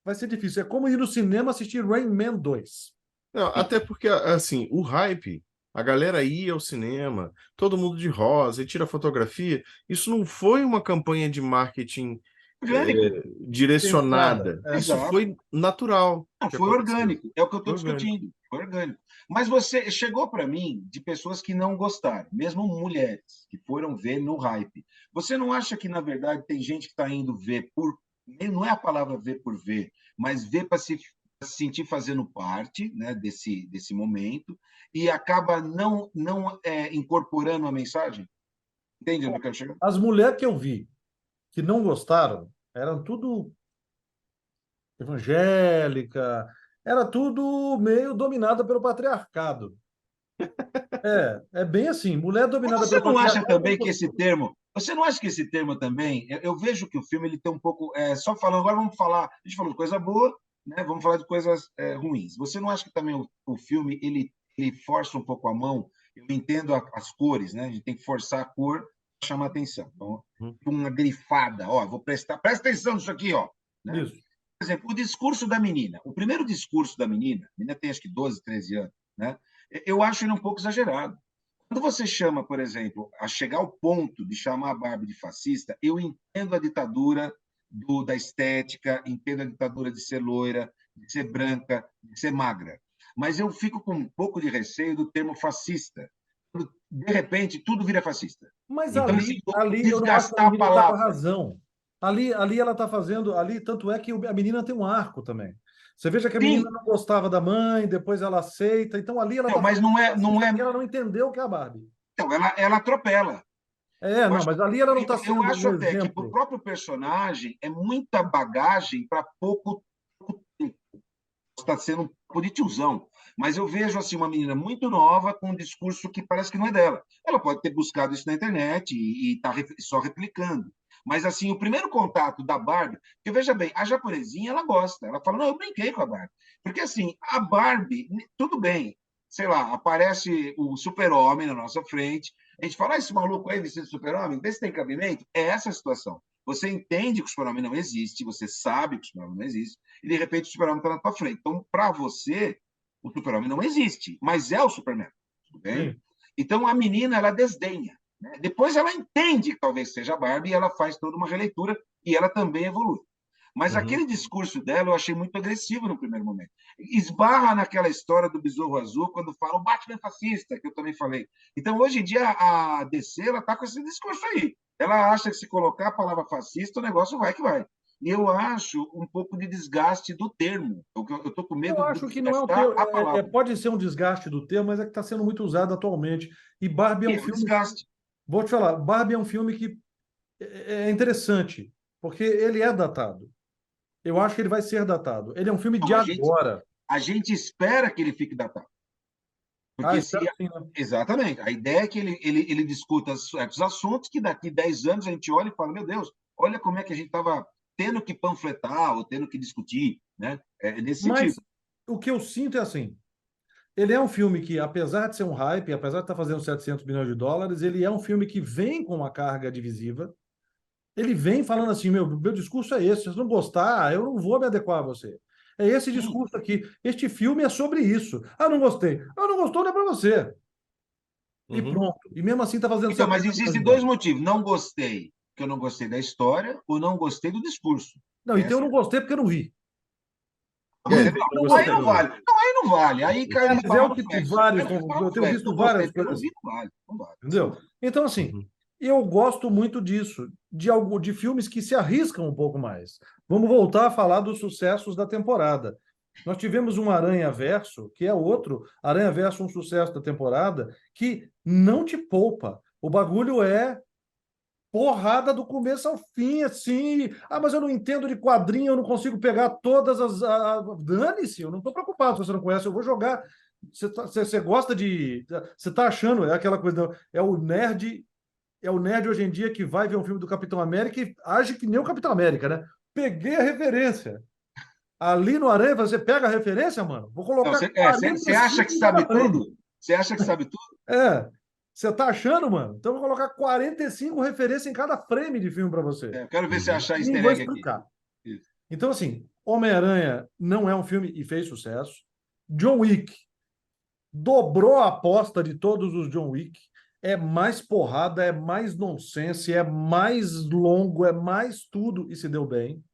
[SPEAKER 1] vai ser difícil. É como ir no cinema assistir Rain Man 2.
[SPEAKER 3] Não, até porque, assim, o hype, a galera ia ao cinema, todo mundo de rosa e tira fotografia, isso não foi uma campanha de marketing
[SPEAKER 2] Orgânico.
[SPEAKER 1] Pensada.
[SPEAKER 3] direcionada. Isso
[SPEAKER 2] Exato.
[SPEAKER 3] foi natural
[SPEAKER 2] Não,
[SPEAKER 3] que
[SPEAKER 2] foi
[SPEAKER 3] aconteceu.
[SPEAKER 2] orgânico, é o que eu estou
[SPEAKER 3] Foi orgânico.
[SPEAKER 2] discutindo, foi orgânico. Mas você chegou para mim de pessoas que não gostaram, mesmo mulheres que foram ver no hype. Você não acha que, na verdade, tem gente que está indo ver por. Não é a palavra ver por ver, mas ver para se sentir fazendo parte, né, desse momento e acaba não incorporando a mensagem? Entende onde eu quero chegar?
[SPEAKER 1] As mulheres que eu vi que não gostaram eram tudo evangélica, era tudo meio dominada pelo patriarcado. É bem assim, mulher
[SPEAKER 2] Mas
[SPEAKER 1] dominada
[SPEAKER 2] você
[SPEAKER 1] pelo
[SPEAKER 2] não acha
[SPEAKER 1] patriarcado não
[SPEAKER 2] também que esse
[SPEAKER 1] gostou.
[SPEAKER 2] termo, você não acha que esse termo também, eu vejo que o filme ele tem um pouco, só falando, agora vamos falar, a gente falou de coisa boa, né? Vamos falar de coisas ruins. Você não acha que também o filme ele força um pouco a mão? Eu entendo as cores, né? A gente tem que forçar a cor para chamar atenção. Então,
[SPEAKER 3] Uhum.
[SPEAKER 2] uma grifada, ó, presta atenção nisso aqui, ó, né?
[SPEAKER 1] Isso.
[SPEAKER 2] Por exemplo, o discurso da menina, o primeiro discurso da menina, a menina tem acho que 12, 13 anos, né? Eu acho ele um pouco exagerado. Quando você chama, por exemplo, a chegar ao ponto de chamar a Barbie de fascista, eu entendo a ditadura da estética, entendo a ditadura de ser loira, de ser branca, de ser magra. Mas eu fico com um pouco de receio do termo fascista. De repente, tudo vira fascista.
[SPEAKER 1] Mas
[SPEAKER 2] Então, assim,
[SPEAKER 1] ali eu não acho que a
[SPEAKER 2] desgastar a
[SPEAKER 1] menina está com a
[SPEAKER 2] palavra.
[SPEAKER 1] razão. Ali ela está fazendo, ali tanto é que a menina tem um arco também. Você veja que a menina
[SPEAKER 2] Sim,
[SPEAKER 1] não gostava da mãe, depois ela aceita. Então ali ela
[SPEAKER 2] não,
[SPEAKER 1] está
[SPEAKER 2] mas
[SPEAKER 1] fazendo
[SPEAKER 2] não
[SPEAKER 1] fascista
[SPEAKER 2] é.
[SPEAKER 1] porque ela não entendeu o que é a Barbie.
[SPEAKER 2] Então, ela atropela. Eu
[SPEAKER 1] Não,
[SPEAKER 2] acho,
[SPEAKER 1] mas ali ela não está
[SPEAKER 2] eu
[SPEAKER 1] sendo
[SPEAKER 2] acho
[SPEAKER 1] um
[SPEAKER 2] até que para o
[SPEAKER 1] exemplo.
[SPEAKER 2] próprio personagem é muita bagagem para pouco tempo. Está sendo um pouco de tiozão. Mas eu vejo assim uma menina muito nova com um discurso que parece que não é dela. Ela pode ter buscado isso na internet e está só replicando. Mas assim, o primeiro contato da Barbie, porque veja bem, a japonesinha ela gosta, ela fala, não, eu brinquei com a Barbie. Porque assim, a Barbie, tudo bem, sei lá, aparece o super-homem na nossa frente, a gente fala, esse maluco aí vestido de super-homem, vê se tem cabimento. É essa a situação. Você entende que o super-homem não existe, você sabe que o super-homem não existe, e de repente o super-homem está na tua frente. Então, para você, o super-homem não existe, mas é o Superman. Tudo bem?
[SPEAKER 1] Sim.
[SPEAKER 2] Então, a menina, ela desdenha. Né? Depois ela entende que talvez seja a Barbie e ela faz toda uma releitura e ela também evolui. Mas
[SPEAKER 3] Uhum.
[SPEAKER 2] aquele discurso dela eu achei muito agressivo no primeiro momento. Esbarra naquela história do Besouro Azul, quando fala o Batman é fascista, que eu também falei. Então, hoje em dia, a DC está com esse discurso aí. Ela acha que se colocar a palavra fascista, o negócio vai que vai. E eu acho um pouco de desgaste do termo. Eu estou com
[SPEAKER 1] Eu
[SPEAKER 2] medo de
[SPEAKER 1] acho que não é o
[SPEAKER 2] desgastar
[SPEAKER 1] teu.
[SPEAKER 2] a palavra.
[SPEAKER 1] Pode ser um desgaste do termo, mas é que está sendo muito usado atualmente. E Barbie é
[SPEAKER 2] E
[SPEAKER 1] um
[SPEAKER 2] é um
[SPEAKER 1] filme.
[SPEAKER 2] desgaste.
[SPEAKER 1] Vou te falar, Barbie é um filme que é interessante, porque ele é datado. Eu acho que ele vai ser datado. Ele é um filme
[SPEAKER 2] Não,
[SPEAKER 1] de agora.
[SPEAKER 2] a gente espera que ele fique datado.
[SPEAKER 1] Ah,
[SPEAKER 2] Porque se.
[SPEAKER 1] espero sim, né?
[SPEAKER 2] Exatamente. A ideia é que ele discuta certos assuntos que daqui 10 anos a gente olha e fala: meu Deus, olha como é que a gente estava tendo que panfletar ou tendo que discutir. Né? É nesse
[SPEAKER 1] Mas
[SPEAKER 2] sentido.
[SPEAKER 1] o que eu sinto é assim: ele é um filme que, apesar de ser um hype, apesar de estar fazendo 700 milhões de dólares, ele é um filme que vem com uma carga divisiva. Ele vem falando assim: meu discurso é esse. Se você não gostar, eu não vou me adequar a você. É esse
[SPEAKER 2] Sim.
[SPEAKER 1] discurso aqui. Este filme é sobre isso. Ah, não gostei. Ah, não gostou, não é para você. E
[SPEAKER 3] Uhum.
[SPEAKER 1] pronto. E mesmo assim está fazendo
[SPEAKER 2] Então, mas
[SPEAKER 1] 70 milhões de
[SPEAKER 2] existem dois
[SPEAKER 1] dólares.
[SPEAKER 2] motivos. Não gostei, que eu não gostei da história, ou não gostei do discurso.
[SPEAKER 1] Não, então eu
[SPEAKER 2] Essa.
[SPEAKER 1] não gostei porque eu não vi.
[SPEAKER 2] Mas
[SPEAKER 3] Tem que não
[SPEAKER 1] Não
[SPEAKER 2] aí
[SPEAKER 3] gostei
[SPEAKER 1] gostei.
[SPEAKER 2] não
[SPEAKER 3] também.
[SPEAKER 2] vale. Não, aí não vale. Aí cai no
[SPEAKER 1] Mas é o
[SPEAKER 2] esbarrar no
[SPEAKER 1] que
[SPEAKER 2] flex.
[SPEAKER 1] vários,
[SPEAKER 2] Aí no esbarrar
[SPEAKER 1] eu
[SPEAKER 2] no
[SPEAKER 1] tenho
[SPEAKER 2] flex.
[SPEAKER 1] visto
[SPEAKER 2] Não gostei
[SPEAKER 1] várias
[SPEAKER 2] porque eu
[SPEAKER 1] coisas
[SPEAKER 2] não
[SPEAKER 1] assim,
[SPEAKER 2] vi, não vale. Não vale.
[SPEAKER 1] entendeu? Então, assim,
[SPEAKER 3] Uhum.
[SPEAKER 1] eu gosto muito disso, de filmes que se arriscam um pouco mais. Vamos voltar a falar dos sucessos da temporada. Nós tivemos um Aranha Verso, que é outro, Aranha Verso, um sucesso da temporada, que não te poupa. O bagulho é porrada do começo ao fim, assim. Ah, mas eu não entendo de quadrinho, eu não consigo pegar todas as. Dane-se, eu não estou preocupado se você não conhece, eu vou jogar. Você gosta de. Você tá achando, é aquela coisa. É o nerd hoje em dia que vai ver um filme do Capitão América e age que nem o Capitão América, né? Peguei a referência. Ali no Aranha, você pega a referência, mano? Vou
[SPEAKER 2] Não,
[SPEAKER 1] colocar
[SPEAKER 2] você acha
[SPEAKER 1] 45
[SPEAKER 2] que
[SPEAKER 1] em cada
[SPEAKER 2] sabe
[SPEAKER 1] frame.
[SPEAKER 2] tudo? Você acha que sabe tudo?
[SPEAKER 1] É. Você tá achando, mano? Então eu vou colocar 45 referências em cada frame de filme para você.
[SPEAKER 2] Eu quero ver se
[SPEAKER 3] Uhum.
[SPEAKER 2] achar
[SPEAKER 1] E
[SPEAKER 2] easter
[SPEAKER 1] vou
[SPEAKER 2] egg aqui.
[SPEAKER 1] explicar.
[SPEAKER 2] Isso.
[SPEAKER 1] Então, assim, Homem-Aranha não é um filme e fez sucesso. John Wick dobrou a aposta de todos os John Wick. É mais porrada, é mais nonsense, é mais longo, é mais tudo e se deu bem.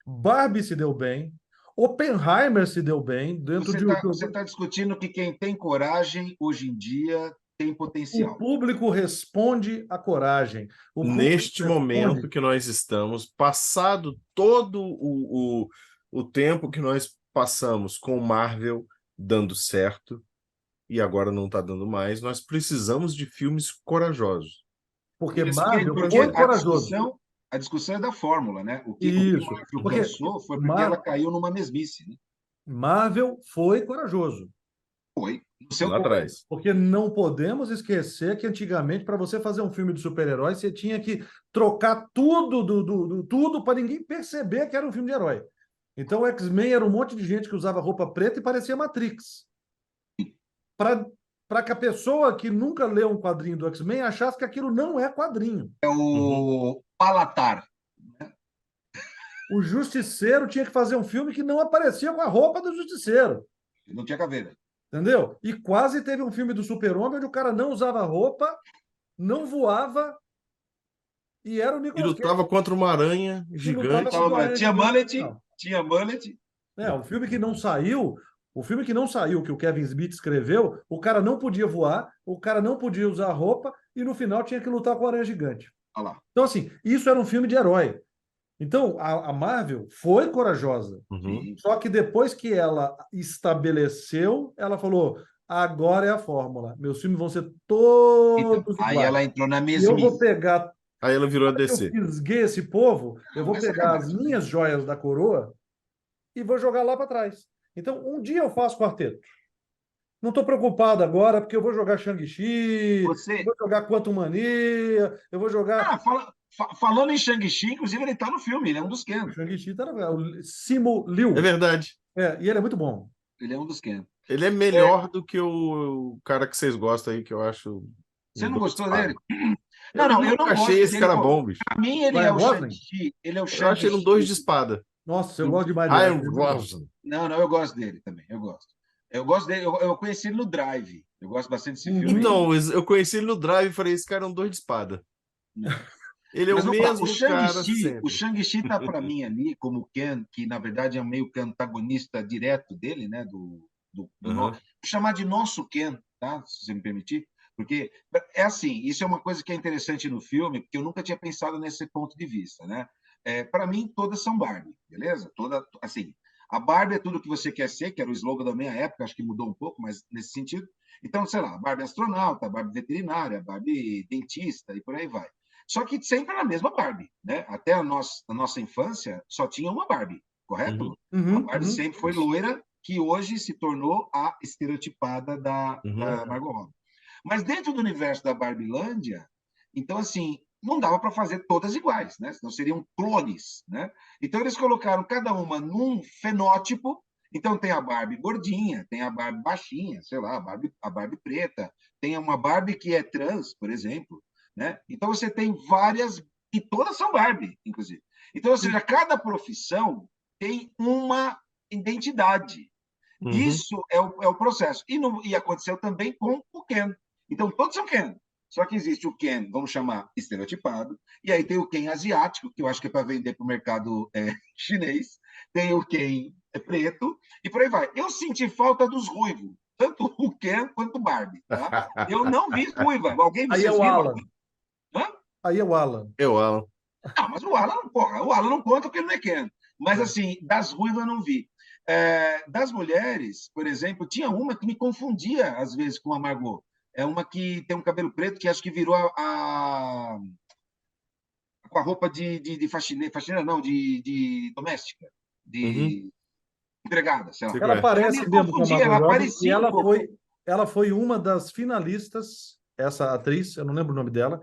[SPEAKER 1] Barbie se deu bem. Oppenheimer se deu bem dentro de.
[SPEAKER 2] Você tá discutindo que quem tem coragem hoje em dia tem
[SPEAKER 1] O
[SPEAKER 2] potencial.
[SPEAKER 1] público responde à coragem. O público
[SPEAKER 3] Neste momento
[SPEAKER 1] responde.
[SPEAKER 3] que nós estamos, passado todo o tempo que nós passamos com Marvel dando certo, e agora não está dando mais, nós precisamos de filmes corajosos.
[SPEAKER 1] Porque
[SPEAKER 2] Isso,
[SPEAKER 1] Marvel
[SPEAKER 2] porque
[SPEAKER 1] foi corajoso.
[SPEAKER 2] a discussão é da fórmula, né? O que
[SPEAKER 1] Isso.
[SPEAKER 2] Marvel
[SPEAKER 1] Porque
[SPEAKER 2] cansou foi porque ela
[SPEAKER 1] Mar
[SPEAKER 2] caiu numa mesmice, né?
[SPEAKER 1] Marvel foi corajoso.
[SPEAKER 2] Foi, no seu
[SPEAKER 3] Lá
[SPEAKER 2] ponto.
[SPEAKER 3] atrás.
[SPEAKER 1] Porque não podemos esquecer que antigamente, para você fazer um filme de super-herói, você tinha que trocar tudo tudo para ninguém perceber que era um filme de herói. Então o X-Men era um monte de gente que usava roupa preta e parecia Matrix. Para que a pessoa que nunca leu um quadrinho do X-Men achasse que aquilo não é quadrinho.
[SPEAKER 2] É
[SPEAKER 3] Uhum.
[SPEAKER 2] o Palatar.
[SPEAKER 1] O Justiceiro tinha que fazer um filme que não aparecia com a roupa do Justiceiro.
[SPEAKER 2] Não tinha caveira.
[SPEAKER 1] Entendeu? E quase teve um filme do Super-Homem onde o cara não usava roupa, não voava e era o
[SPEAKER 3] E
[SPEAKER 1] Nicolas Cage
[SPEAKER 3] lutava contra uma aranha
[SPEAKER 1] que lutava
[SPEAKER 3] gigante.
[SPEAKER 1] contra o Aranha
[SPEAKER 2] Tinha
[SPEAKER 1] Gigante no
[SPEAKER 2] mullet,
[SPEAKER 1] final.
[SPEAKER 2] tinha mullet.
[SPEAKER 1] O filme que não saiu, que o Kevin Smith escreveu, o cara não podia voar, o cara não podia usar roupa e no final tinha que lutar com o Aranha Gigante.
[SPEAKER 2] Olha lá.
[SPEAKER 1] Então, assim, isso era um filme de herói. Então, a Marvel foi corajosa.
[SPEAKER 3] Uhum.
[SPEAKER 1] Só que depois que ela estabeleceu, ela falou: agora é a fórmula. Meus filmes vão ser
[SPEAKER 2] Então,
[SPEAKER 1] todos
[SPEAKER 2] aí
[SPEAKER 1] iguais.
[SPEAKER 2] ela entrou na
[SPEAKER 1] E eu vou
[SPEAKER 2] mesmice.
[SPEAKER 1] pegar.
[SPEAKER 3] Aí ela virou a
[SPEAKER 1] Eu
[SPEAKER 3] DC.
[SPEAKER 1] fisguei esse povo, eu
[SPEAKER 2] Não,
[SPEAKER 1] vou
[SPEAKER 2] é
[SPEAKER 1] pegar as
[SPEAKER 2] sacanagem, né?
[SPEAKER 1] minhas joias da coroa e vou jogar lá para trás. Então, um dia eu faço quarteto. Não estou preocupado agora, porque eu vou jogar Shang-Chi, eu
[SPEAKER 2] Você.
[SPEAKER 1] vou jogar Quantum Mania, eu vou jogar.
[SPEAKER 2] Falando em Shang-Chi, inclusive ele tá no filme, ele é um dos
[SPEAKER 1] O
[SPEAKER 2] Ken.
[SPEAKER 1] Shang-Chi tá o Simu
[SPEAKER 3] É
[SPEAKER 1] Liu.
[SPEAKER 3] verdade.
[SPEAKER 1] E ele é muito bom.
[SPEAKER 2] Ele é um dos Ken.
[SPEAKER 3] Ele é melhor do que o cara que vocês gostam aí, que eu acho
[SPEAKER 2] Você
[SPEAKER 3] um
[SPEAKER 2] não
[SPEAKER 3] doido de
[SPEAKER 2] gostou
[SPEAKER 3] espada.
[SPEAKER 2] dele?
[SPEAKER 3] Eu
[SPEAKER 2] Não, eu
[SPEAKER 3] nunca
[SPEAKER 2] não
[SPEAKER 3] achei
[SPEAKER 2] gosto
[SPEAKER 3] esse
[SPEAKER 2] dele.
[SPEAKER 3] cara bom, bicho.
[SPEAKER 2] Para mim, ele é
[SPEAKER 1] Ryan
[SPEAKER 2] o
[SPEAKER 1] Gosling?
[SPEAKER 2] Shang-Chi. Ele é o
[SPEAKER 3] Eu acho ele um dois
[SPEAKER 2] Shang-Chi.
[SPEAKER 3] de espada.
[SPEAKER 1] Nossa, eu gosto demais dele.
[SPEAKER 3] Ryan Gosling.
[SPEAKER 2] Não, eu gosto dele também. Eu gosto. Eu gosto dele. Eu conheci ele no Drive. Eu gosto bastante desse filme aí.
[SPEAKER 3] Então, eu conheci ele no Drive e falei, esse cara é um dois de espada.
[SPEAKER 2] Não.
[SPEAKER 3] Ele é o
[SPEAKER 2] Mas vamos lá,
[SPEAKER 3] mesmo cara
[SPEAKER 2] O
[SPEAKER 3] sempre.
[SPEAKER 2] Shang-Chi tá para mim ali como Ken, que na verdade é meio que antagonista direto dele, né? Vou chamar de nosso Ken, tá? Se você me permitir, porque é assim, isso é uma coisa que é interessante no filme, porque eu nunca tinha pensado nesse ponto de vista, né? Para mim, todas são Barbie, beleza? Toda, assim, a Barbie é tudo que você quer ser, que era o slogan da minha época, acho que mudou um pouco, mas nesse sentido. Então, sei lá, Barbie astronauta, Barbie veterinária, Barbie dentista e por aí vai. Só que sempre na mesma Barbie, né? Até a nossa infância só tinha uma Barbie, correto? A Barbie sempre foi loira, que hoje se tornou a estereotipada da Margot Robbie. Mas dentro do universo da Barbilândia, então assim, não dava para fazer todas iguais, né? Senão seriam clones, né? Então eles colocaram cada uma num fenótipo. Então tem a Barbie gordinha, tem a Barbie baixinha, sei lá, a Barbie preta, tem uma Barbie que é trans, por exemplo, né? Então você tem várias e todas são Barbie, inclusive. Então, ou seja, cada profissão tem uma identidade. Isso é o processo. E aconteceu também com o Ken. Então, todos são Ken. Só que existe o Ken, vamos chamar estereotipado, e aí tem o Ken asiático, que eu acho que é para vender para o mercado chinês, tem o Ken preto, e por aí vai. Eu senti falta dos ruivos, tanto o Ken quanto o Barbie. Tá? Eu não vi ruiva. Alguém
[SPEAKER 1] Aí é
[SPEAKER 2] vocês
[SPEAKER 1] o
[SPEAKER 2] viram?
[SPEAKER 1] Alan.
[SPEAKER 2] Hã?
[SPEAKER 1] Aí é o Alan.
[SPEAKER 3] Eu, Alan.
[SPEAKER 2] Não, mas o Alan não conta porque ele não é Ken. Mas, assim, das ruivas eu não vi. Das mulheres, por exemplo, tinha uma que me confundia, às vezes, com a Margot. É uma que tem um cabelo preto, que acho que virou com a roupa de faxineira não, de doméstica, de empregada, sei lá.
[SPEAKER 3] Sei qual
[SPEAKER 1] Ela
[SPEAKER 3] é.
[SPEAKER 1] parece
[SPEAKER 2] me
[SPEAKER 1] mesmo com a
[SPEAKER 2] confundia,
[SPEAKER 1] Margot
[SPEAKER 2] ela
[SPEAKER 1] Robbie e
[SPEAKER 2] parecia um pouco.
[SPEAKER 1] ela foi uma das finalistas, essa atriz, eu não lembro o nome dela,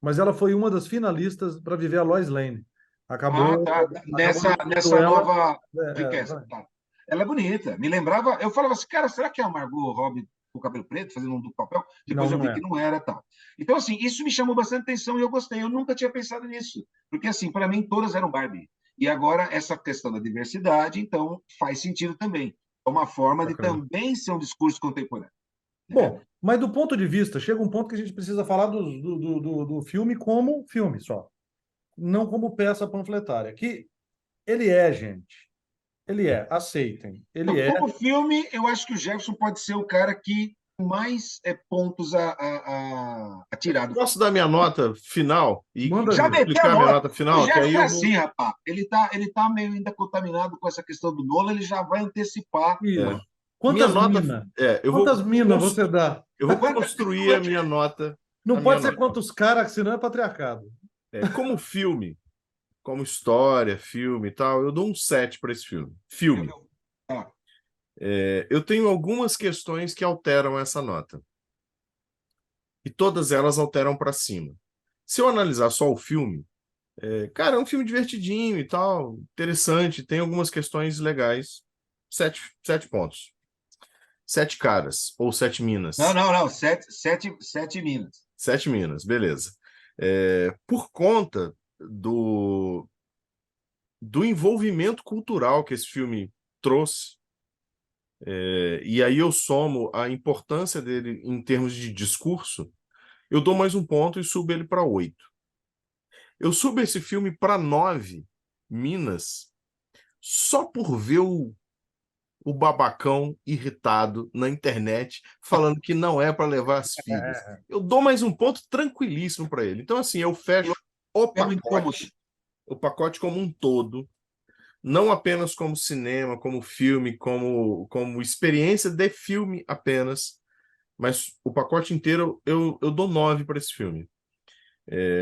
[SPEAKER 1] mas ela foi uma das finalistas para viver a Lois Lane.
[SPEAKER 2] Ah,
[SPEAKER 1] Acabou,
[SPEAKER 2] tá.
[SPEAKER 1] acabou
[SPEAKER 2] Nessa
[SPEAKER 1] deixando ela.
[SPEAKER 2] nova request.
[SPEAKER 1] É,
[SPEAKER 2] Tá. Ela é bonita. Me lembrava. Eu falava assim, cara, será que é a Margot Robbie com o cabelo preto, fazendo um duplo papel?
[SPEAKER 1] não,
[SPEAKER 2] Depois eu
[SPEAKER 1] não
[SPEAKER 2] vi
[SPEAKER 1] é.
[SPEAKER 2] que não era tal. Então, assim, isso me chamou bastante atenção e eu gostei. Eu nunca tinha pensado nisso. Porque, assim, para mim, todas eram Barbie. E agora, essa questão da diversidade, então, faz sentido também. É uma forma de
[SPEAKER 3] Bacana.
[SPEAKER 2] também ser um discurso contemporâneo.
[SPEAKER 1] Bom, mas do ponto de vista, chega um ponto que a gente precisa falar do filme como filme só, não como peça panfletária, que ele é, gente. Ele é, aceitem. Ele
[SPEAKER 2] Então,
[SPEAKER 1] é.
[SPEAKER 2] como filme, eu acho que o Jefferson pode ser o cara que mais pontos a tirar do filme.
[SPEAKER 3] Posso dar minha nota final e
[SPEAKER 1] Manda
[SPEAKER 2] Já
[SPEAKER 1] ver.
[SPEAKER 2] meteu a
[SPEAKER 3] explicar minha
[SPEAKER 2] nota.
[SPEAKER 3] nota
[SPEAKER 2] O
[SPEAKER 3] final? Que aí
[SPEAKER 2] Jefferson é
[SPEAKER 3] eu vou.
[SPEAKER 2] assim, rapaz. Ele tá meio ainda contaminado com essa questão do Nolan, ele já vai antecipar.
[SPEAKER 3] É.
[SPEAKER 1] Isso.
[SPEAKER 3] Minha
[SPEAKER 1] Quantas
[SPEAKER 3] nota.
[SPEAKER 1] minas?
[SPEAKER 3] Eu vou,
[SPEAKER 1] Quantas minas você dá?
[SPEAKER 3] eu vou construir a minha nota.
[SPEAKER 1] Não
[SPEAKER 3] A minha
[SPEAKER 1] pode ser
[SPEAKER 3] nota.
[SPEAKER 1] quantos caras, senão é patriarcado.
[SPEAKER 3] Como filme, como história, filme e tal, eu dou um 7 para esse filme. Filme.
[SPEAKER 2] Ah,
[SPEAKER 3] Eu tenho algumas questões que alteram essa nota. E todas elas alteram para cima. Se eu analisar só o filme, cara, é um filme divertidinho e tal, interessante, tem algumas questões legais. 7 pontos. 7 caras, ou 7
[SPEAKER 2] não,
[SPEAKER 3] minas.
[SPEAKER 2] não, não. Sete minas.
[SPEAKER 3] 7 minas, beleza. Por conta do envolvimento cultural que esse filme trouxe, e aí eu somo a importância dele em termos de discurso, eu dou mais um ponto e subo ele para 8. Eu subo esse filme para 9 minas só por ver o babacão irritado na internet falando que não é para levar as filhas. Eu dou mais um ponto tranquilíssimo para ele. Então, assim, eu fecho
[SPEAKER 2] Pelo incômodo.
[SPEAKER 3] o pacote como um todo, não apenas como cinema, como filme, como experiência de filme apenas, mas o pacote inteiro eu dou 9 para esse filme.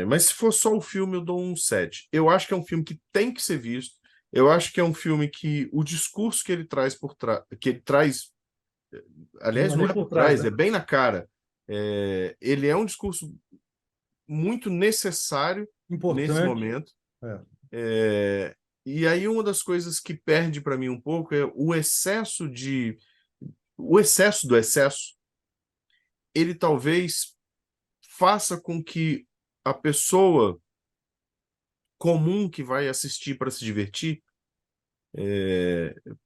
[SPEAKER 3] Mas se for só o filme, eu dou um 7. Eu acho que é um filme que tem que ser visto. Eu acho que é um filme que o discurso que ele traz que ele traz, aliás, não
[SPEAKER 1] Ali
[SPEAKER 3] é
[SPEAKER 1] por
[SPEAKER 3] por
[SPEAKER 1] trás,
[SPEAKER 3] trás,
[SPEAKER 1] né?
[SPEAKER 3] é bem na cara. Ele é um discurso muito necessário nesse
[SPEAKER 1] Importante.
[SPEAKER 3] momento.
[SPEAKER 1] É.
[SPEAKER 3] E aí uma das coisas que perde para mim um pouco é o excesso do excesso. Ele talvez faça com que a pessoa comum que vai assistir para se divertir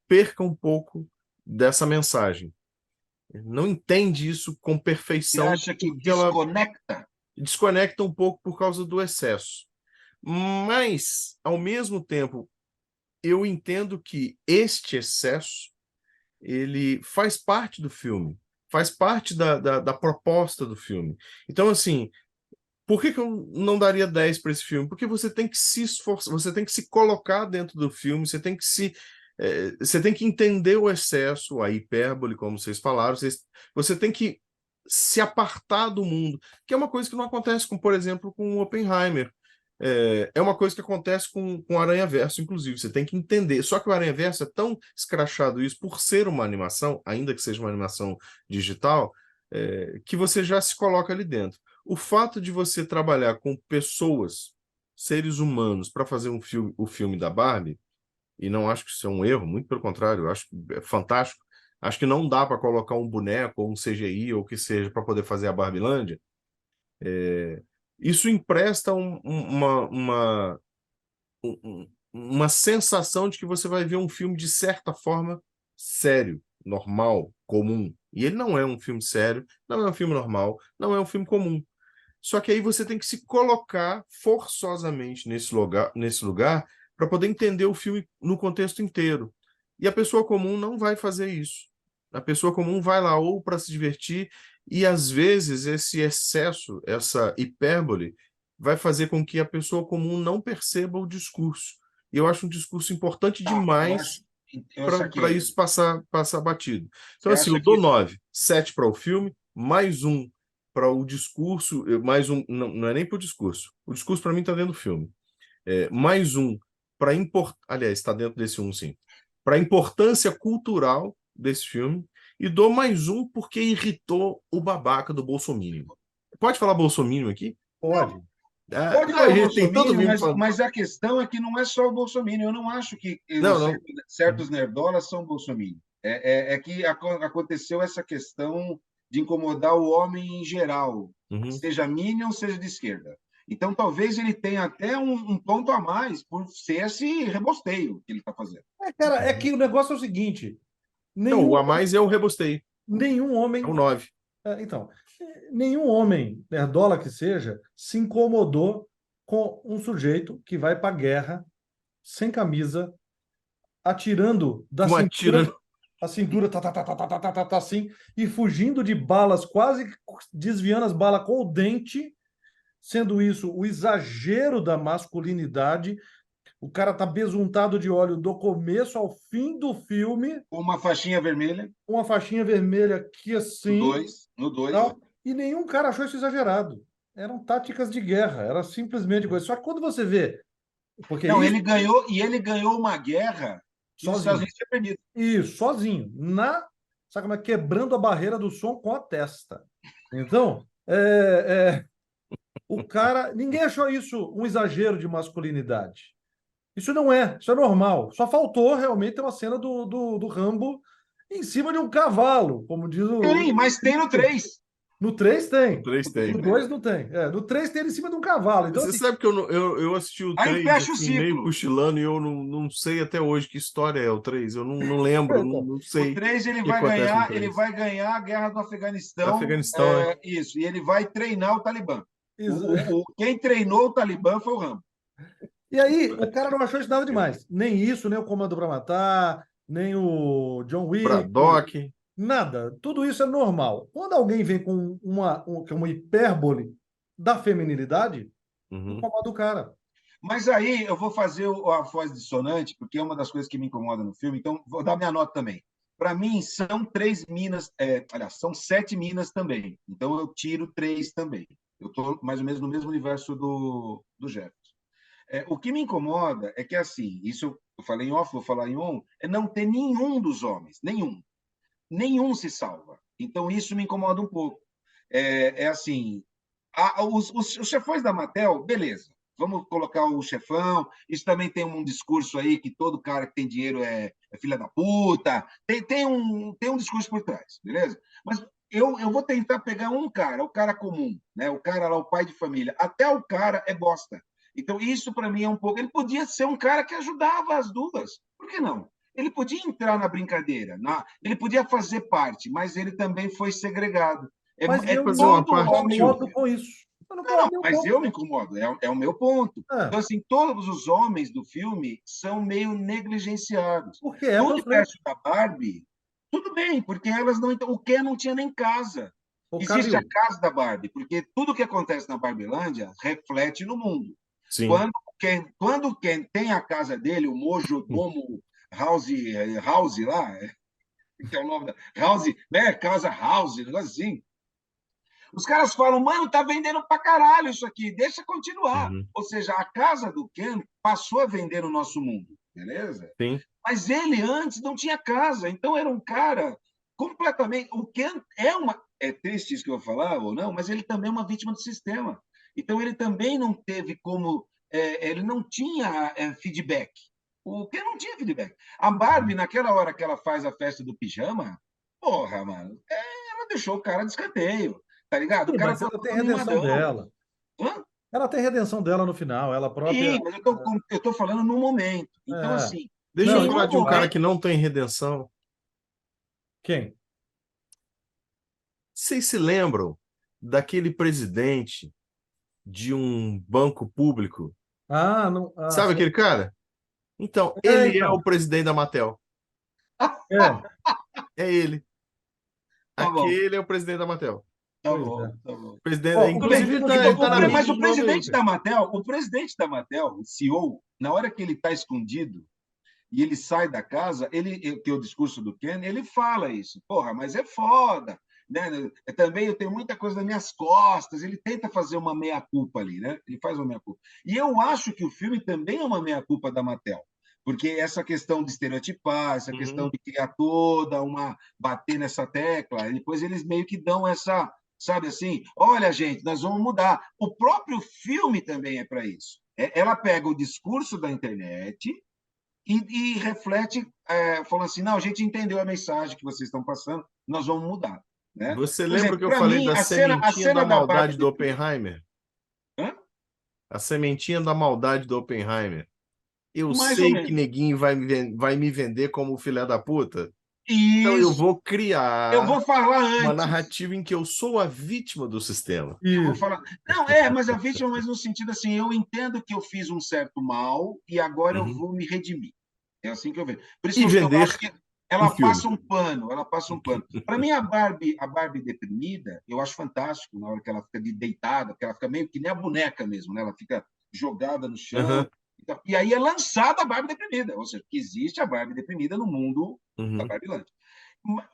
[SPEAKER 3] perca um pouco dessa mensagem. Não entende isso com
[SPEAKER 2] Você
[SPEAKER 3] perfeição,
[SPEAKER 2] acha que
[SPEAKER 3] porque ela
[SPEAKER 2] desconecta?
[SPEAKER 3] desconecta um pouco por causa do excesso. Mas, ao mesmo tempo, eu entendo que este excesso ele faz parte do filme, faz parte da proposta do filme. Então, assim, por que eu não daria 10 para esse filme? Porque você tem que se esforçar, você tem que se colocar dentro do filme, você tem que entender o excesso, a hipérbole, como vocês falaram, você tem que se apartar do mundo, que é uma coisa que não acontece com, por exemplo, com o Oppenheimer. É uma coisa que acontece com o Aranhaverso, inclusive. Você tem que entender. Só que o Aranhaverso é tão escrachado isso por ser uma animação, ainda que seja uma animação digital, que você já se coloca ali dentro. O fato de você trabalhar com pessoas, seres humanos, para fazer o filme da Barbie, e não acho que isso é um erro, muito pelo contrário, eu acho que é fantástico. Acho que não dá para colocar um boneco ou um CGI ou o que seja para poder fazer a Barbilândia. Isso empresta uma sensação de que você vai ver um filme de certa forma sério, normal, comum. E ele não é um filme sério, não é um filme normal, não é um filme comum. Só que aí você tem que se colocar forçosamente nesse lugar para poder entender o filme no contexto inteiro. E a pessoa comum não vai fazer isso. A pessoa comum vai lá ou para se divertir, e às vezes esse excesso, essa hipérbole, vai fazer com que a pessoa comum não perceba o discurso. E eu acho um discurso importante
[SPEAKER 2] Tá,
[SPEAKER 3] demais
[SPEAKER 2] eu
[SPEAKER 3] para
[SPEAKER 2] saquei.
[SPEAKER 3] isso passar batido. Então,
[SPEAKER 2] Você
[SPEAKER 3] assim, eu
[SPEAKER 2] acha
[SPEAKER 3] dou
[SPEAKER 2] que
[SPEAKER 3] 9, 7 para o filme, mais um para o discurso, mais um, não é nem para o discurso para mim está dentro do filme. Mais um, aliás, está dentro desse um, sim, para a importância cultural desse filme, e dou mais um porque irritou o babaca do Bolsominion. Pode falar Bolsominion aqui?
[SPEAKER 1] Pode.
[SPEAKER 2] Pode falar
[SPEAKER 3] Tem todo
[SPEAKER 2] Bolsominion,
[SPEAKER 3] mundo falando.
[SPEAKER 2] mas a questão é que não é só o Bolsominion. Eu não acho que
[SPEAKER 3] Não.
[SPEAKER 2] certos nerdolas são Bolsominion. É que aconteceu essa questão de incomodar o homem em geral, seja Minion, seja de esquerda. Então, talvez ele tenha até um ponto a mais por ser esse rebosteio que ele está fazendo.
[SPEAKER 1] Cara, é que o negócio é o seguinte:
[SPEAKER 3] Não, o a mais é o rebosteio.
[SPEAKER 1] nenhum
[SPEAKER 3] É
[SPEAKER 1] homem.
[SPEAKER 3] o 9.
[SPEAKER 1] Então, nenhum homem, nerdola que seja, se incomodou com um sujeito que vai para a guerra sem camisa, atirando da
[SPEAKER 3] Como
[SPEAKER 1] cintura,
[SPEAKER 3] atira.
[SPEAKER 1] a cintura assim, e fugindo de balas, quase desviando as balas com o dente, sendo isso o exagero da masculinidade. O cara tá besuntado de óleo do começo ao fim do filme,
[SPEAKER 2] Uma faixinha vermelha,
[SPEAKER 1] uma faixinha vermelha aqui assim,
[SPEAKER 2] no 2.
[SPEAKER 1] tal, e nenhum cara achou isso exagerado. Eram táticas de guerra, era simplesmente coisa. Só que quando você vê, porque
[SPEAKER 2] Não,
[SPEAKER 1] isso
[SPEAKER 2] ele ganhou uma guerra que os Estados
[SPEAKER 1] sozinho,
[SPEAKER 2] Unidos tinha perdido.
[SPEAKER 1] isso sozinho, sabe como é? Quebrando a barreira do som com a testa. Então, o cara, ninguém achou isso um exagero de masculinidade. Isso é normal. Só faltou realmente ter uma cena do Rambo em cima de um cavalo, como diz o.
[SPEAKER 2] Tem, mas tem no 3.
[SPEAKER 1] No 3 tem.
[SPEAKER 3] O 3 tem.
[SPEAKER 1] No 2 não tem. No 3 tem ele em cima de um cavalo. Então,
[SPEAKER 3] Você
[SPEAKER 1] assim,
[SPEAKER 3] sabe que eu assisti o
[SPEAKER 2] Aí
[SPEAKER 3] 3
[SPEAKER 2] fecha o
[SPEAKER 3] assim, meio
[SPEAKER 2] ciclo.
[SPEAKER 3] cochilando, e eu não sei até hoje que história é o 3. Eu não lembro, não
[SPEAKER 2] O
[SPEAKER 3] sei
[SPEAKER 2] 3
[SPEAKER 3] o que acontece no 3.
[SPEAKER 2] ele vai ganhar a guerra do Afeganistão.
[SPEAKER 3] Afeganistão, né?
[SPEAKER 2] Isso, e ele vai treinar o Talibã.
[SPEAKER 1] isso.
[SPEAKER 2] Quem treinou o Talibã foi o Rambo.
[SPEAKER 1] E aí, o cara não achou isso nada demais. Nem isso, nem o Comando para Matar, nem o John Wick,
[SPEAKER 3] Braddock.
[SPEAKER 1] nada. Tudo isso é normal. Quando alguém vem com uma hipérbole da feminilidade, incomoda o cara.
[SPEAKER 2] Mas aí eu vou fazer a voz dissonante, porque é uma das coisas que me incomoda no filme, então vou dar minha nota também. Para mim, são 3 minas, aliás, são 7 minas também. Então eu tiro 3 também. Eu estou mais ou menos no mesmo universo do Jefferson. O que me incomoda é que, assim, isso eu falei em off, vou falar em on, é não ter nenhum dos homens, nenhum se salva. Então isso me incomoda um pouco. Assim, os chefões da Mattel, beleza, vamos colocar o chefão, isso também tem um discurso aí que todo cara que tem dinheiro é filha da puta, tem um discurso por trás, beleza? Mas eu vou tentar pegar um cara, o cara comum, né? O cara lá, o pai de família, até o cara é bosta. Então isso para mim é um pouco, ele podia ser um cara que ajudava as duas, por que não? Ele podia entrar na brincadeira, ele podia fazer parte, mas ele também foi segregado.
[SPEAKER 1] Mas
[SPEAKER 2] É
[SPEAKER 1] eu
[SPEAKER 3] fazer uma
[SPEAKER 1] não
[SPEAKER 2] todo
[SPEAKER 3] parte,
[SPEAKER 2] homem.
[SPEAKER 1] concordo com isso. Eu não concordo nem um
[SPEAKER 2] Mas
[SPEAKER 1] pouco.
[SPEAKER 2] eu me incomodo, é o meu ponto.
[SPEAKER 1] É,
[SPEAKER 2] Então, assim, todos os homens do filme são meio negligenciados.
[SPEAKER 1] porque é
[SPEAKER 2] No
[SPEAKER 1] para frente.
[SPEAKER 2] universo da Barbie, tudo bem, porque elas não. O Ken não tinha nem casa.
[SPEAKER 1] O
[SPEAKER 2] Existe a
[SPEAKER 1] Calil.
[SPEAKER 2] casa da Barbie, porque tudo que acontece na Barbilândia reflete no mundo.
[SPEAKER 3] Sim.
[SPEAKER 2] Quando o Ken tem a casa dele, o Mojodomo House lá, que é o nome da. House, né? Casa House, negócio assim. Os caras falam, mano, tá vendendo pra caralho isso aqui, deixa continuar. Ou seja, a casa do Ken passou a vender no nosso mundo, beleza?
[SPEAKER 3] Sim.
[SPEAKER 2] Mas ele antes não tinha casa, então era um cara completamente. O Ken é triste isso que eu vou falar ou não, mas ele também é uma vítima do sistema. Então ele também não teve como. Ele não tinha feedback. O Ken não tinha feedback. A Barbie, naquela hora que ela faz a festa do pijama, porra, mano, ela deixou o cara de escanteio. Tá ligado? O
[SPEAKER 1] Sim,
[SPEAKER 2] cara
[SPEAKER 1] mas
[SPEAKER 2] foi
[SPEAKER 1] ela tem
[SPEAKER 2] todo
[SPEAKER 1] redenção
[SPEAKER 2] mimadão.
[SPEAKER 1] dela.
[SPEAKER 2] Hã?
[SPEAKER 1] Ela tem redenção dela no final, ela própria.
[SPEAKER 2] Sim, mas eu tô falando no momento. Então,
[SPEAKER 1] É.
[SPEAKER 2] assim, em
[SPEAKER 3] Deixa eu
[SPEAKER 1] Não,
[SPEAKER 3] falar
[SPEAKER 2] nenhum
[SPEAKER 3] de um cara
[SPEAKER 2] momento.
[SPEAKER 3] que não tem redenção.
[SPEAKER 1] quem?
[SPEAKER 3] Vocês se lembram daquele presidente de um banco público?
[SPEAKER 1] Ah, não.
[SPEAKER 3] Sabe
[SPEAKER 1] Sim.
[SPEAKER 3] aquele cara? Então, ele é
[SPEAKER 1] Então.
[SPEAKER 3] o presidente da Mattel.
[SPEAKER 1] É,
[SPEAKER 3] É ele.
[SPEAKER 2] Tá bom,
[SPEAKER 3] Aquele é o presidente da Mattel.
[SPEAKER 2] tá
[SPEAKER 1] pois
[SPEAKER 2] bom,
[SPEAKER 1] é.
[SPEAKER 2] tá bom.
[SPEAKER 3] Presidente,
[SPEAKER 1] Ó,
[SPEAKER 2] Tudo bem.
[SPEAKER 3] inclusive, ele tá na mídia
[SPEAKER 2] Mas
[SPEAKER 3] de novo aí.
[SPEAKER 2] o presidente da Mattel, o CEO, na hora que ele está escondido e ele sai da casa, que é o discurso do Ken, ele fala isso. Porra, mas é foda. né? Também eu tenho muita coisa nas minhas costas. Ele tenta fazer uma meia-culpa ali, né? Ele faz uma meia-culpa. E eu acho que o filme também é uma meia-culpa da Mattel. Porque essa questão de estereotipar, essa questão
[SPEAKER 3] Uhum.
[SPEAKER 2] de criar toda uma... bater nessa tecla, e depois eles meio que dão essa, sabe assim, olha, gente, nós vamos mudar. O próprio filme também é para isso. Ela pega o discurso da internet e reflete, falando assim, não, a gente entendeu a mensagem que vocês estão passando, nós vamos mudar. Né?
[SPEAKER 3] Você
[SPEAKER 2] Por
[SPEAKER 3] lembra
[SPEAKER 2] exemplo,
[SPEAKER 3] que eu
[SPEAKER 2] para
[SPEAKER 3] falei
[SPEAKER 2] mim,
[SPEAKER 3] da
[SPEAKER 2] a
[SPEAKER 3] sementinha da
[SPEAKER 2] cena da
[SPEAKER 3] maldade
[SPEAKER 2] Barbie...
[SPEAKER 3] do Oppenheimer?
[SPEAKER 2] Hã?
[SPEAKER 3] A sementinha da maldade do Oppenheimer. Eu
[SPEAKER 2] Mais ou
[SPEAKER 3] sei que
[SPEAKER 2] menos.
[SPEAKER 3] neguinho vai me vender como filé da puta. Então eu
[SPEAKER 2] Isso.
[SPEAKER 3] vou
[SPEAKER 2] Eu
[SPEAKER 3] criar
[SPEAKER 2] vou falar
[SPEAKER 3] uma
[SPEAKER 2] antes.
[SPEAKER 3] narrativa em que eu sou a vítima do sistema.
[SPEAKER 2] Eu vou
[SPEAKER 1] Isso.
[SPEAKER 2] falar. Não, mas a vítima, mas no sentido assim, eu entendo que eu fiz um certo mal e agora eu
[SPEAKER 3] Uhum.
[SPEAKER 2] vou me redimir. É assim que eu vejo. Por isso
[SPEAKER 3] E
[SPEAKER 2] que eu
[SPEAKER 3] vender
[SPEAKER 2] acho que
[SPEAKER 3] um
[SPEAKER 2] ela
[SPEAKER 3] filme.
[SPEAKER 2] passa um pano, ela passa um pano. Para mim, a Barbie deprimida, eu acho fantástico na hora que ela fica deitada, que ela fica meio que nem a boneca mesmo, né? Ela fica jogada no chão.
[SPEAKER 3] Uhum.
[SPEAKER 2] E aí é lançada a Barbie deprimida, ou seja, que existe a Barbie deprimida no mundo da
[SPEAKER 3] Uhum.
[SPEAKER 2] Barbie Land.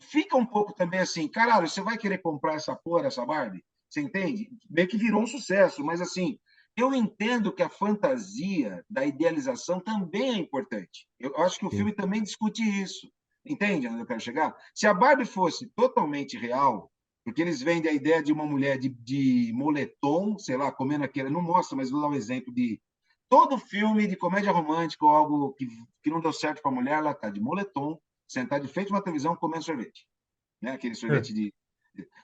[SPEAKER 2] Fica um pouco também assim, caralho, você vai querer comprar essa porra, essa Barbie? Você entende? Meio que virou um sucesso, mas assim, eu entendo que a fantasia da idealização também é importante. Eu acho que o
[SPEAKER 3] Sim.
[SPEAKER 2] filme também discute isso. Entende onde eu quero chegar? Se a Barbie fosse totalmente real, porque eles vendem a ideia de uma mulher de moletom, sei lá, comendo aquele. Não mostra, mas vou dar um exemplo de. Todo filme de comédia romântica ou algo que não deu certo para a mulher, ela está de moletom, sentada de frente a uma televisão comendo sorvete. Né? Aquele
[SPEAKER 1] É.
[SPEAKER 2] sorvete de.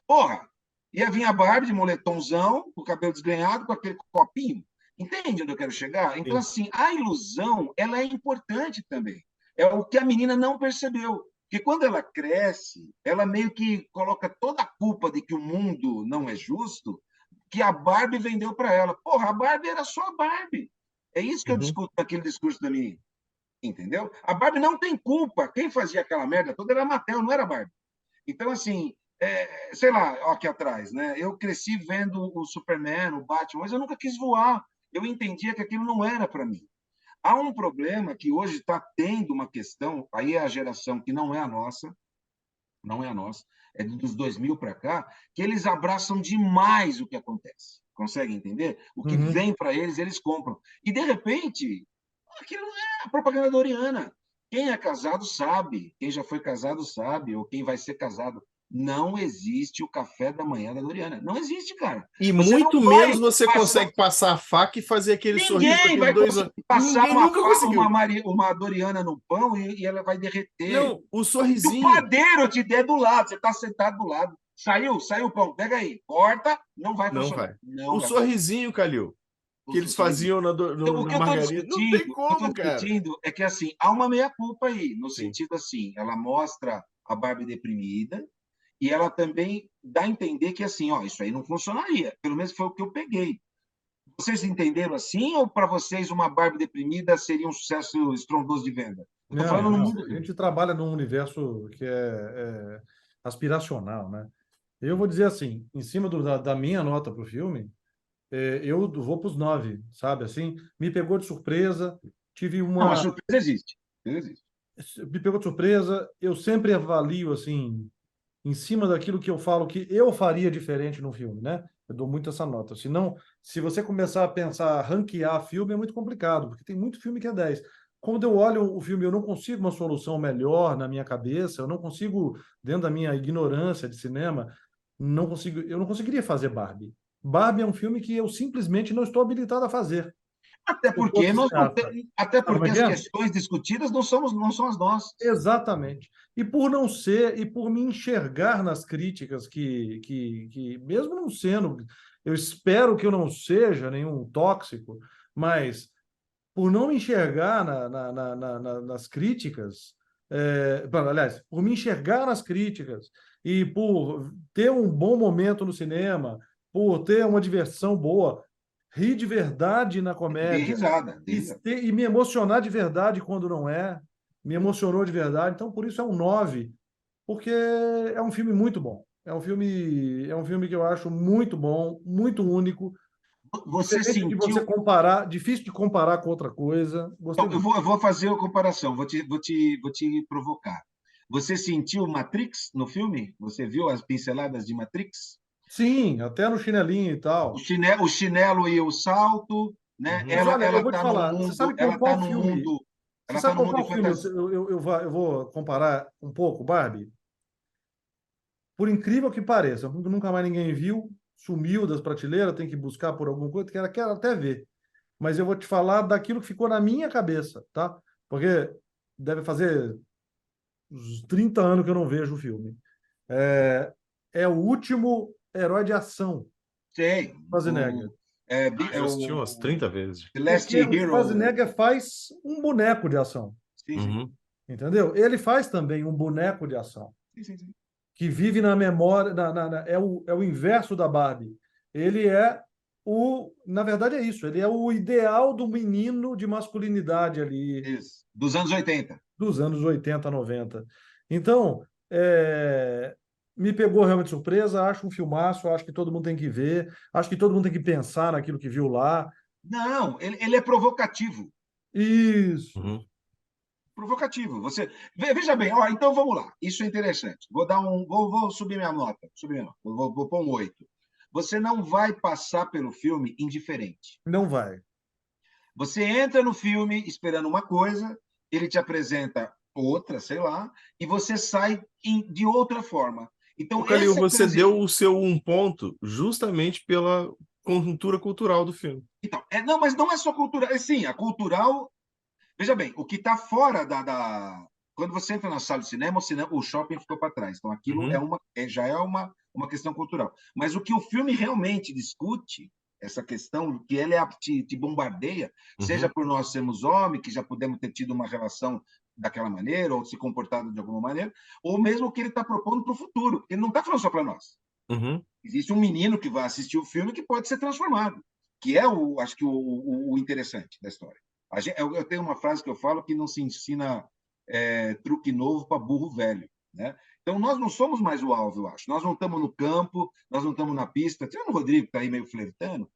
[SPEAKER 2] Porra! Ia vir a Barbie de moletomzão, com o cabelo desgrenhado, com aquele copinho. Entende onde eu quero chegar? Então,
[SPEAKER 3] Sim.
[SPEAKER 2] assim, a ilusão, ela é importante também. É o que a menina não percebeu. Porque quando ela cresce, ela meio que coloca toda a culpa de que o mundo não é justo, que a Barbie vendeu para ela. Porra, a Barbie era só a Barbie. É isso que eu
[SPEAKER 3] Uhum.
[SPEAKER 2] discuto naquele discurso da menina. Entendeu? A Barbie não tem culpa. Quem fazia aquela merda toda era a Mattel, não era a Barbie. Então, assim, sei lá, ó, aqui atrás, né? Eu cresci vendo o Superman, o Batman, mas eu nunca quis voar. Eu entendia que aquilo não era para mim. Há um problema que hoje está tendo uma questão, aí é a geração que não é a nossa, não é a nossa, é dos 2000 para cá, que eles abraçam demais o que acontece. Consegue entender? O que
[SPEAKER 1] Uhum.
[SPEAKER 2] vem para eles, eles compram. E, de repente, aquilo é a propaganda doriana. Quem é casado sabe, quem já foi casado sabe, ou quem vai ser casado. Não existe o café da manhã da Doriana. Não existe, cara.
[SPEAKER 3] E
[SPEAKER 2] Você não
[SPEAKER 3] muito
[SPEAKER 2] vai
[SPEAKER 3] menos você
[SPEAKER 2] passar.
[SPEAKER 3] consegue passar a faca e fazer aquele sorriso com
[SPEAKER 2] Ninguém
[SPEAKER 3] aqueles
[SPEAKER 2] vai
[SPEAKER 3] dois
[SPEAKER 2] conseguir
[SPEAKER 3] olhos.
[SPEAKER 2] passar
[SPEAKER 3] Ninguém nunca conseguiu.
[SPEAKER 2] uma Doriana no pão e ela vai derreter.
[SPEAKER 3] Não, o
[SPEAKER 2] Se o
[SPEAKER 3] sorrisinho.
[SPEAKER 2] padeiro te der do lado, você está sentado do lado. Saiu o pão, pega aí, corta, não vai
[SPEAKER 3] Não
[SPEAKER 2] funcionar.
[SPEAKER 3] vai.
[SPEAKER 2] Não
[SPEAKER 3] O
[SPEAKER 2] vai funcionar.
[SPEAKER 3] sorrisinho, Calil, que eles
[SPEAKER 2] Sorrisinho.
[SPEAKER 3] faziam
[SPEAKER 2] Então, o
[SPEAKER 3] na
[SPEAKER 2] que eu estou
[SPEAKER 3] margarina. Não
[SPEAKER 2] discutindo,
[SPEAKER 3] tem
[SPEAKER 2] o que eu estou
[SPEAKER 3] como, cara.
[SPEAKER 2] discutindo é que assim há uma meia-culpa aí, no
[SPEAKER 3] Sim.
[SPEAKER 2] sentido assim, ela mostra a Barbie deprimida e ela também dá a entender que assim, ó, isso aí não funcionaria. Pelo menos foi o que eu peguei. Vocês entenderam assim ou para vocês uma Barbie deprimida seria um sucesso estrondoso de venda? Eu estou
[SPEAKER 1] Não,
[SPEAKER 2] falando no
[SPEAKER 1] não.
[SPEAKER 2] mundo
[SPEAKER 1] A
[SPEAKER 2] todo.
[SPEAKER 1] gente trabalha num universo que é aspiracional, né? Eu vou dizer assim, em cima da minha nota para o filme, eu vou para os 9, sabe? Assim, me pegou de surpresa, tive
[SPEAKER 2] Não, a
[SPEAKER 1] uma.
[SPEAKER 2] surpresa existe. Existe.
[SPEAKER 1] Me pegou de surpresa, eu sempre avalio, assim, em cima daquilo que eu falo que eu faria diferente no filme, né? Eu dou muito essa nota. Se não, se você começar a pensar, ranquear filme, é muito complicado, porque tem muito filme que é 10. Quando eu olho o filme, eu não consigo uma solução melhor na minha cabeça, eu não consigo, dentro da minha ignorância de cinema, não consigo, eu não conseguiria fazer Barbie. Barbie é um filme que eu simplesmente não estou habilitado a fazer.
[SPEAKER 2] Até
[SPEAKER 1] Eu
[SPEAKER 2] porque
[SPEAKER 1] fosse
[SPEAKER 2] nós não
[SPEAKER 1] cineasta.
[SPEAKER 2] tem, até
[SPEAKER 1] Sabe como é
[SPEAKER 2] porque
[SPEAKER 1] que
[SPEAKER 2] as
[SPEAKER 1] é?
[SPEAKER 2] questões discutidas não são as nossas.
[SPEAKER 1] Exatamente. E por não ser, e por me enxergar nas críticas que mesmo não sendo, eu espero que eu não seja nenhum tóxico, mas por não me enxergar nas críticas, aliás, por me enxergar nas críticas e por ter um bom momento no cinema, por ter uma diversão boa, rir de verdade na
[SPEAKER 2] Dê
[SPEAKER 1] comédia
[SPEAKER 2] risada, dê risada.
[SPEAKER 1] e me emocionar de verdade quando não é, me emocionou de verdade, então por isso é um 9 porque é um filme muito bom. É um filme que eu acho muito bom, muito único,
[SPEAKER 2] Você
[SPEAKER 1] diferente de você
[SPEAKER 2] sentiu.
[SPEAKER 1] comparar, difícil de comparar com outra coisa. Gostei
[SPEAKER 2] Então,
[SPEAKER 1] muito.
[SPEAKER 2] eu vou fazer a comparação, vou te provocar. Você sentiu Matrix no filme? Você viu as pinceladas de Matrix?
[SPEAKER 1] Sim, até no chinelinho e tal.
[SPEAKER 2] O chinelo e o salto, né?
[SPEAKER 3] Uhum.
[SPEAKER 1] Mas olha, eu
[SPEAKER 2] Ela
[SPEAKER 1] vou te
[SPEAKER 2] tá no
[SPEAKER 1] falar, você
[SPEAKER 2] mundo,
[SPEAKER 1] sabe com qual filme? Você
[SPEAKER 2] ela tá
[SPEAKER 1] sabe
[SPEAKER 2] no
[SPEAKER 1] com
[SPEAKER 2] mundo
[SPEAKER 1] qual
[SPEAKER 2] de
[SPEAKER 1] filme
[SPEAKER 2] fantasia.
[SPEAKER 1] eu vou comparar um pouco, Barbie? Por incrível que pareça, é um filme que nunca mais ninguém viu, sumiu das prateleiras, tem que buscar por alguma coisa, quero até ver. Mas eu vou te falar daquilo que ficou na minha cabeça, tá? Porque deve fazer uns 30 anos que eu não vejo o filme. É, é o último herói de ação,
[SPEAKER 2] Sei,
[SPEAKER 1] Schwarzenegger.
[SPEAKER 3] Ah,
[SPEAKER 2] é
[SPEAKER 3] já assisti umas
[SPEAKER 2] o
[SPEAKER 3] 30 vezes.
[SPEAKER 2] The Last
[SPEAKER 1] Porque o
[SPEAKER 2] Hero.
[SPEAKER 1] Schwarzenegger faz um boneco de ação,
[SPEAKER 2] Sim, sim,
[SPEAKER 3] Uhum.
[SPEAKER 1] entendeu? Ele faz também um boneco de ação,
[SPEAKER 2] sim, sim, sim.
[SPEAKER 1] que vive na memória, é o inverso da Barbie. Ele é na verdade é isso, ele é o ideal do menino de masculinidade ali,
[SPEAKER 2] Isso. Dos anos 80.
[SPEAKER 1] dos anos 80, 90. Então, me pegou realmente surpresa, acho um filmaço, acho que todo mundo tem que ver, acho que todo mundo tem que pensar naquilo que viu lá.
[SPEAKER 2] Não, ele é provocativo.
[SPEAKER 1] Isso.
[SPEAKER 3] Uhum.
[SPEAKER 2] Provocativo. Você veja bem, ó, então vamos lá. Isso é interessante. Vou subir minha nota, vou pôr um 8. Você não vai passar pelo filme indiferente.
[SPEAKER 1] Não vai.
[SPEAKER 2] Você entra no filme esperando uma coisa, ele te apresenta outra, sei lá, e você sai de outra forma.
[SPEAKER 3] Ô,
[SPEAKER 2] Então,
[SPEAKER 3] Calil,
[SPEAKER 2] esse é
[SPEAKER 3] você deu o seu um ponto justamente pela conjuntura cultural do filme.
[SPEAKER 2] então, não, mas não é só cultural. Sim, a cultural. Veja bem, o que está fora quando você entra na sala de cinema, o shopping ficou para trás. Então, aquilo
[SPEAKER 3] Uhum.
[SPEAKER 2] já é uma questão cultural. Mas o que o filme realmente discute, essa questão que ele te bombardeia, seja
[SPEAKER 3] Uhum.
[SPEAKER 2] por nós sermos homens, que já podemos ter tido uma relação daquela maneira, ou se comportado de alguma maneira, ou mesmo o que ele está propondo para o futuro. Ele não está falando só para nós.
[SPEAKER 3] Uhum.
[SPEAKER 2] Existe um menino que vai assistir o filme que pode ser transformado, que é, acho que, o interessante da história. Eu tenho uma frase que eu falo que não se ensina truque novo para burro velho. Né? Então, nós não somos mais o alvo, eu acho. Nós não estamos no campo, nós não estamos na pista. Tirando o Rodrigo, que está aí meio flertando,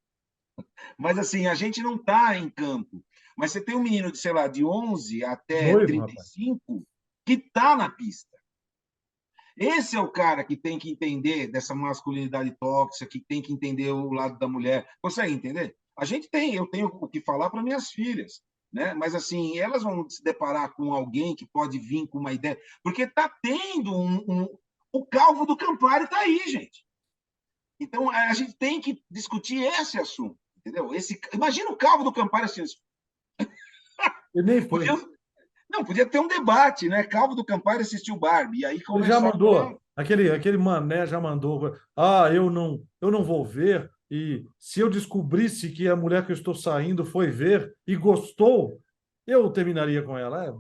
[SPEAKER 2] mas assim, a gente não está em campo. Mas você tem um menino de, sei lá, de 11 até
[SPEAKER 1] Noivo, rapaz.
[SPEAKER 2] 35 que está na pista. Esse é o cara que tem que entender dessa masculinidade tóxica, que tem que entender o lado da mulher. Consegue entender? Eu tenho o que falar para minhas filhas, né? Mas assim, elas vão se deparar com alguém que pode vir com uma ideia, porque está tendo o calvo do Campari está aí, gente. Então a gente tem que discutir esse assunto, entendeu? Imagina o calvo do Campari assim,
[SPEAKER 1] Ele nem foi.
[SPEAKER 2] podia, não, podia ter um debate, né? Calvo do Campari assistiu Barbie, e aí
[SPEAKER 1] Ele já
[SPEAKER 2] conversar com
[SPEAKER 1] mandou,
[SPEAKER 2] ela.
[SPEAKER 1] aquele mané já mandou. Ah, eu não vou ver. E se eu descobrisse que a mulher que eu estou saindo foi ver e gostou, eu terminaria com ela.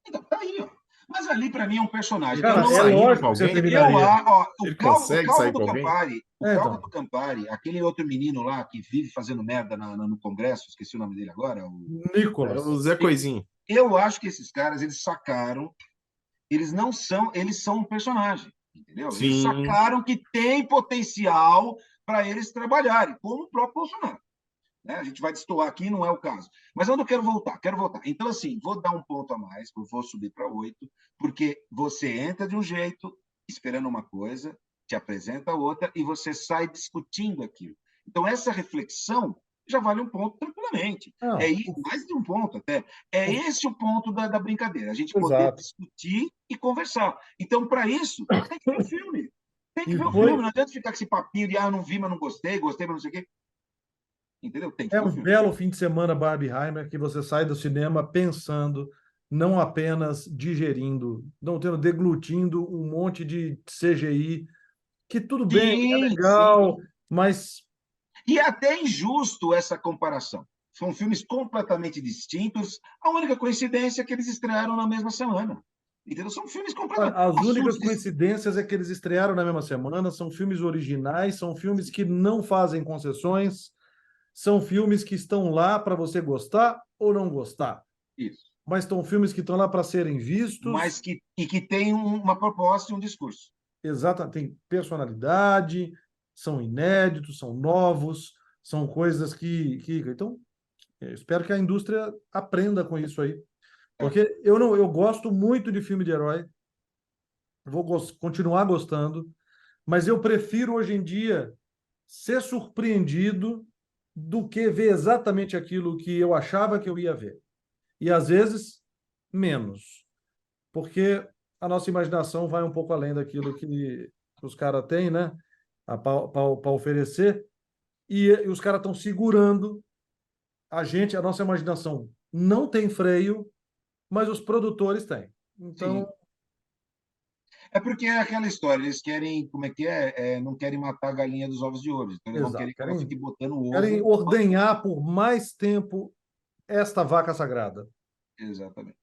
[SPEAKER 2] Então, tá aí, ó. Mas ali, para mim, é um personagem.
[SPEAKER 3] Ele
[SPEAKER 2] Eu
[SPEAKER 3] tá
[SPEAKER 1] Cara,
[SPEAKER 2] não
[SPEAKER 1] é
[SPEAKER 3] saindo com
[SPEAKER 1] lógico que você
[SPEAKER 3] alguém?
[SPEAKER 1] terminaria.
[SPEAKER 2] ó,
[SPEAKER 3] Ele
[SPEAKER 2] o
[SPEAKER 3] consegue
[SPEAKER 2] calvo
[SPEAKER 3] sair
[SPEAKER 2] do
[SPEAKER 3] com alguém?
[SPEAKER 2] Campari,
[SPEAKER 1] Então,
[SPEAKER 2] aquele outro menino lá que vive fazendo merda no Congresso, esqueci o nome dele agora.
[SPEAKER 3] É o
[SPEAKER 1] Nicolas.
[SPEAKER 3] Zé Coisinho.
[SPEAKER 2] Eu acho que esses caras, eles sacaram, eles são um personagem, entendeu? Eles
[SPEAKER 3] Sim.
[SPEAKER 2] sacaram que tem potencial para eles trabalharem, como o próprio Bolsonaro. Né? A gente vai destoar aqui, não é o caso. Mas onde eu quero voltar? Quero voltar. Então, assim, vou dar um ponto a mais, vou subir para 8, porque você entra de um jeito, esperando uma coisa, te apresenta outra, e você sai discutindo aquilo. Então, essa reflexão já vale um ponto tranquilamente.
[SPEAKER 1] não,
[SPEAKER 2] Mais de um ponto até. É
[SPEAKER 1] o-
[SPEAKER 2] esse o ponto da brincadeira, a gente poder
[SPEAKER 1] exato.
[SPEAKER 2] discutir e conversar. Então, para isso, tem que ver o filme. Tem que
[SPEAKER 1] E
[SPEAKER 2] ver o
[SPEAKER 1] foi,
[SPEAKER 2] filme, não adianta ficar com esse papinho de não vi, mas não gostei, gostei, mas não sei o quê. Entendeu? Tem que
[SPEAKER 1] é
[SPEAKER 2] ver o
[SPEAKER 1] um
[SPEAKER 2] filme.
[SPEAKER 1] belo fim de semana Barbieheimer que você sai do cinema pensando, não apenas digerindo, não tendo deglutindo um monte de CGI, que tudo bem, é
[SPEAKER 2] Sim,
[SPEAKER 1] legal,
[SPEAKER 2] sim.
[SPEAKER 1] mas
[SPEAKER 2] E é até injusto essa comparação. São filmes completamente distintos. A única coincidência é que eles estrearam na mesma semana. Entendeu? São filmes completamente.
[SPEAKER 1] as únicas coincidências é que eles estrearam na mesma semana, são filmes originais, são filmes que não fazem concessões, são filmes que estão lá para você gostar ou não gostar,
[SPEAKER 2] Isso.
[SPEAKER 1] mas são filmes que estão lá para serem vistos,
[SPEAKER 2] Que tem uma proposta e um discurso.
[SPEAKER 1] exata, tem personalidade, são inéditos, são novos, são coisas que então, eu espero que a indústria aprenda com isso aí,
[SPEAKER 2] É.
[SPEAKER 1] porque eu não, eu gosto muito de filme de herói. vou continuar gostando, mas eu prefiro hoje em dia ser surpreendido do que ver exatamente aquilo que eu achava que eu ia ver. E às vezes, menos. Porque a nossa imaginação vai um pouco além daquilo que os caras têm, né? Para oferecer. E os caras estão segurando a gente, a nossa imaginação não tem freio, mas os produtores têm. Então,
[SPEAKER 2] Sim. É porque é aquela história, eles querem, como é que é? Não querem matar a galinha dos ovos de ouro. Então, eles vão
[SPEAKER 1] exato,
[SPEAKER 2] querer que ela fique botando o
[SPEAKER 1] querem
[SPEAKER 2] ovo.
[SPEAKER 1] ordenhar por mais tempo esta vaca sagrada.
[SPEAKER 2] Exatamente.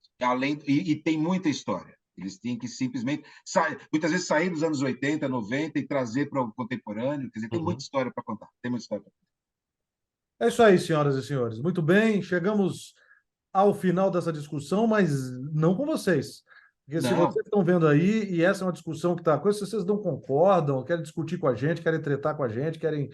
[SPEAKER 2] E tem muita história. Eles têm que simplesmente, muitas vezes, sair dos anos 80, 90 e trazer para o contemporâneo. Quer dizer, tem muita
[SPEAKER 3] Uhum.
[SPEAKER 2] história para contar. Tem muita história.
[SPEAKER 1] É isso aí, senhoras e senhores. Muito bem, chegamos ao final dessa discussão, mas não com vocês. Porque se
[SPEAKER 2] Não.
[SPEAKER 1] vocês estão vendo aí, e essa é uma discussão que está com se vocês não concordam, querem discutir com a gente, querem tretar com a gente, querem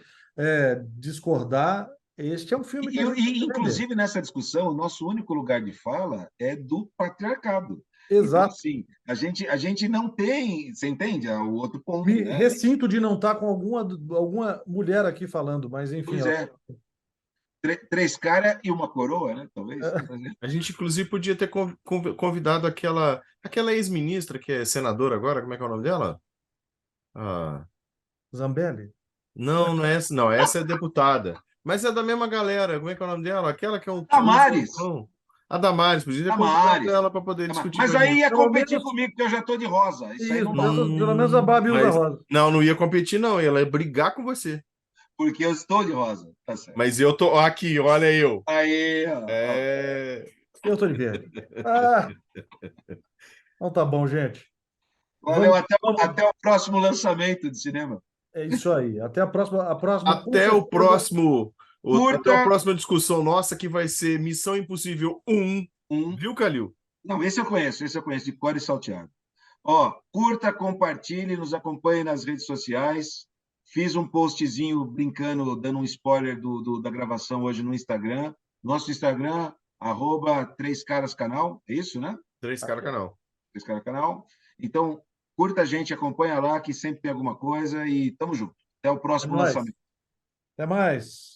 [SPEAKER 1] discordar, este é um filme que a gente tem que vender.
[SPEAKER 2] Inclusive, nessa discussão, o nosso único lugar de fala é do patriarcado. Então,
[SPEAKER 1] Exato.
[SPEAKER 2] assim, a gente não tem, você entende? O outro ponto,
[SPEAKER 1] Me
[SPEAKER 2] né?
[SPEAKER 1] ressinto de não estar com alguma mulher aqui falando, mas enfim.
[SPEAKER 2] Pois é. Três caras e uma coroa, né? Talvez.
[SPEAKER 3] A gente, inclusive, podia ter convidado aquela ex-ministra que é senadora agora, como é que é o nome dela? Ah,
[SPEAKER 1] Zambelli?
[SPEAKER 3] não é essa, não, essa é deputada. Mas é da mesma galera, como é que é o nome dela? Aquela que é um
[SPEAKER 2] Damares.
[SPEAKER 3] troncão. A Damares, podia ter convidado
[SPEAKER 2] Damares.
[SPEAKER 3] ela para poder discutir com
[SPEAKER 2] Mas
[SPEAKER 3] a
[SPEAKER 2] aí
[SPEAKER 3] gente.
[SPEAKER 2] ia
[SPEAKER 1] Pelo
[SPEAKER 2] competir
[SPEAKER 1] menos
[SPEAKER 2] comigo, porque eu já estou de rosa. Isso aí não
[SPEAKER 1] isso,
[SPEAKER 2] dá.
[SPEAKER 1] pelo menos a Barbie usa
[SPEAKER 3] Mas
[SPEAKER 1] rosa.
[SPEAKER 3] não ia competir, não. Ela ia brigar com você.
[SPEAKER 2] Porque eu estou de rosa. Tá certo.
[SPEAKER 3] Mas eu tô aqui, olha eu.
[SPEAKER 2] Aí, ó.
[SPEAKER 3] É...
[SPEAKER 1] Eu estou de verde. Ah, então tá bom, gente.
[SPEAKER 2] Valeu,
[SPEAKER 1] Vamos,
[SPEAKER 2] até
[SPEAKER 1] vamos.
[SPEAKER 2] o próximo lançamento de cinema.
[SPEAKER 1] É isso aí. Até a próxima. A próxima, com
[SPEAKER 3] Até o
[SPEAKER 1] certeza.
[SPEAKER 3] próximo, até a
[SPEAKER 2] Curta
[SPEAKER 3] próxima discussão nossa, que vai ser Missão Impossível 1.
[SPEAKER 2] um.
[SPEAKER 3] Viu, Calil?
[SPEAKER 2] Não, esse eu conheço, de cor e salteado. Ó, curta, compartilhe, nos acompanhe nas redes sociais. Fiz um postzinho brincando, dando um spoiler da gravação hoje no Instagram. Nosso Instagram, @3carascanal, é isso, né?
[SPEAKER 3] Três cara canal.
[SPEAKER 2] 3carascanal. Então, curta a gente, acompanha lá, que sempre tem alguma coisa e tamo junto. Até o
[SPEAKER 1] É
[SPEAKER 2] próximo
[SPEAKER 1] nóis.
[SPEAKER 2] lançamento.
[SPEAKER 1] Até mais.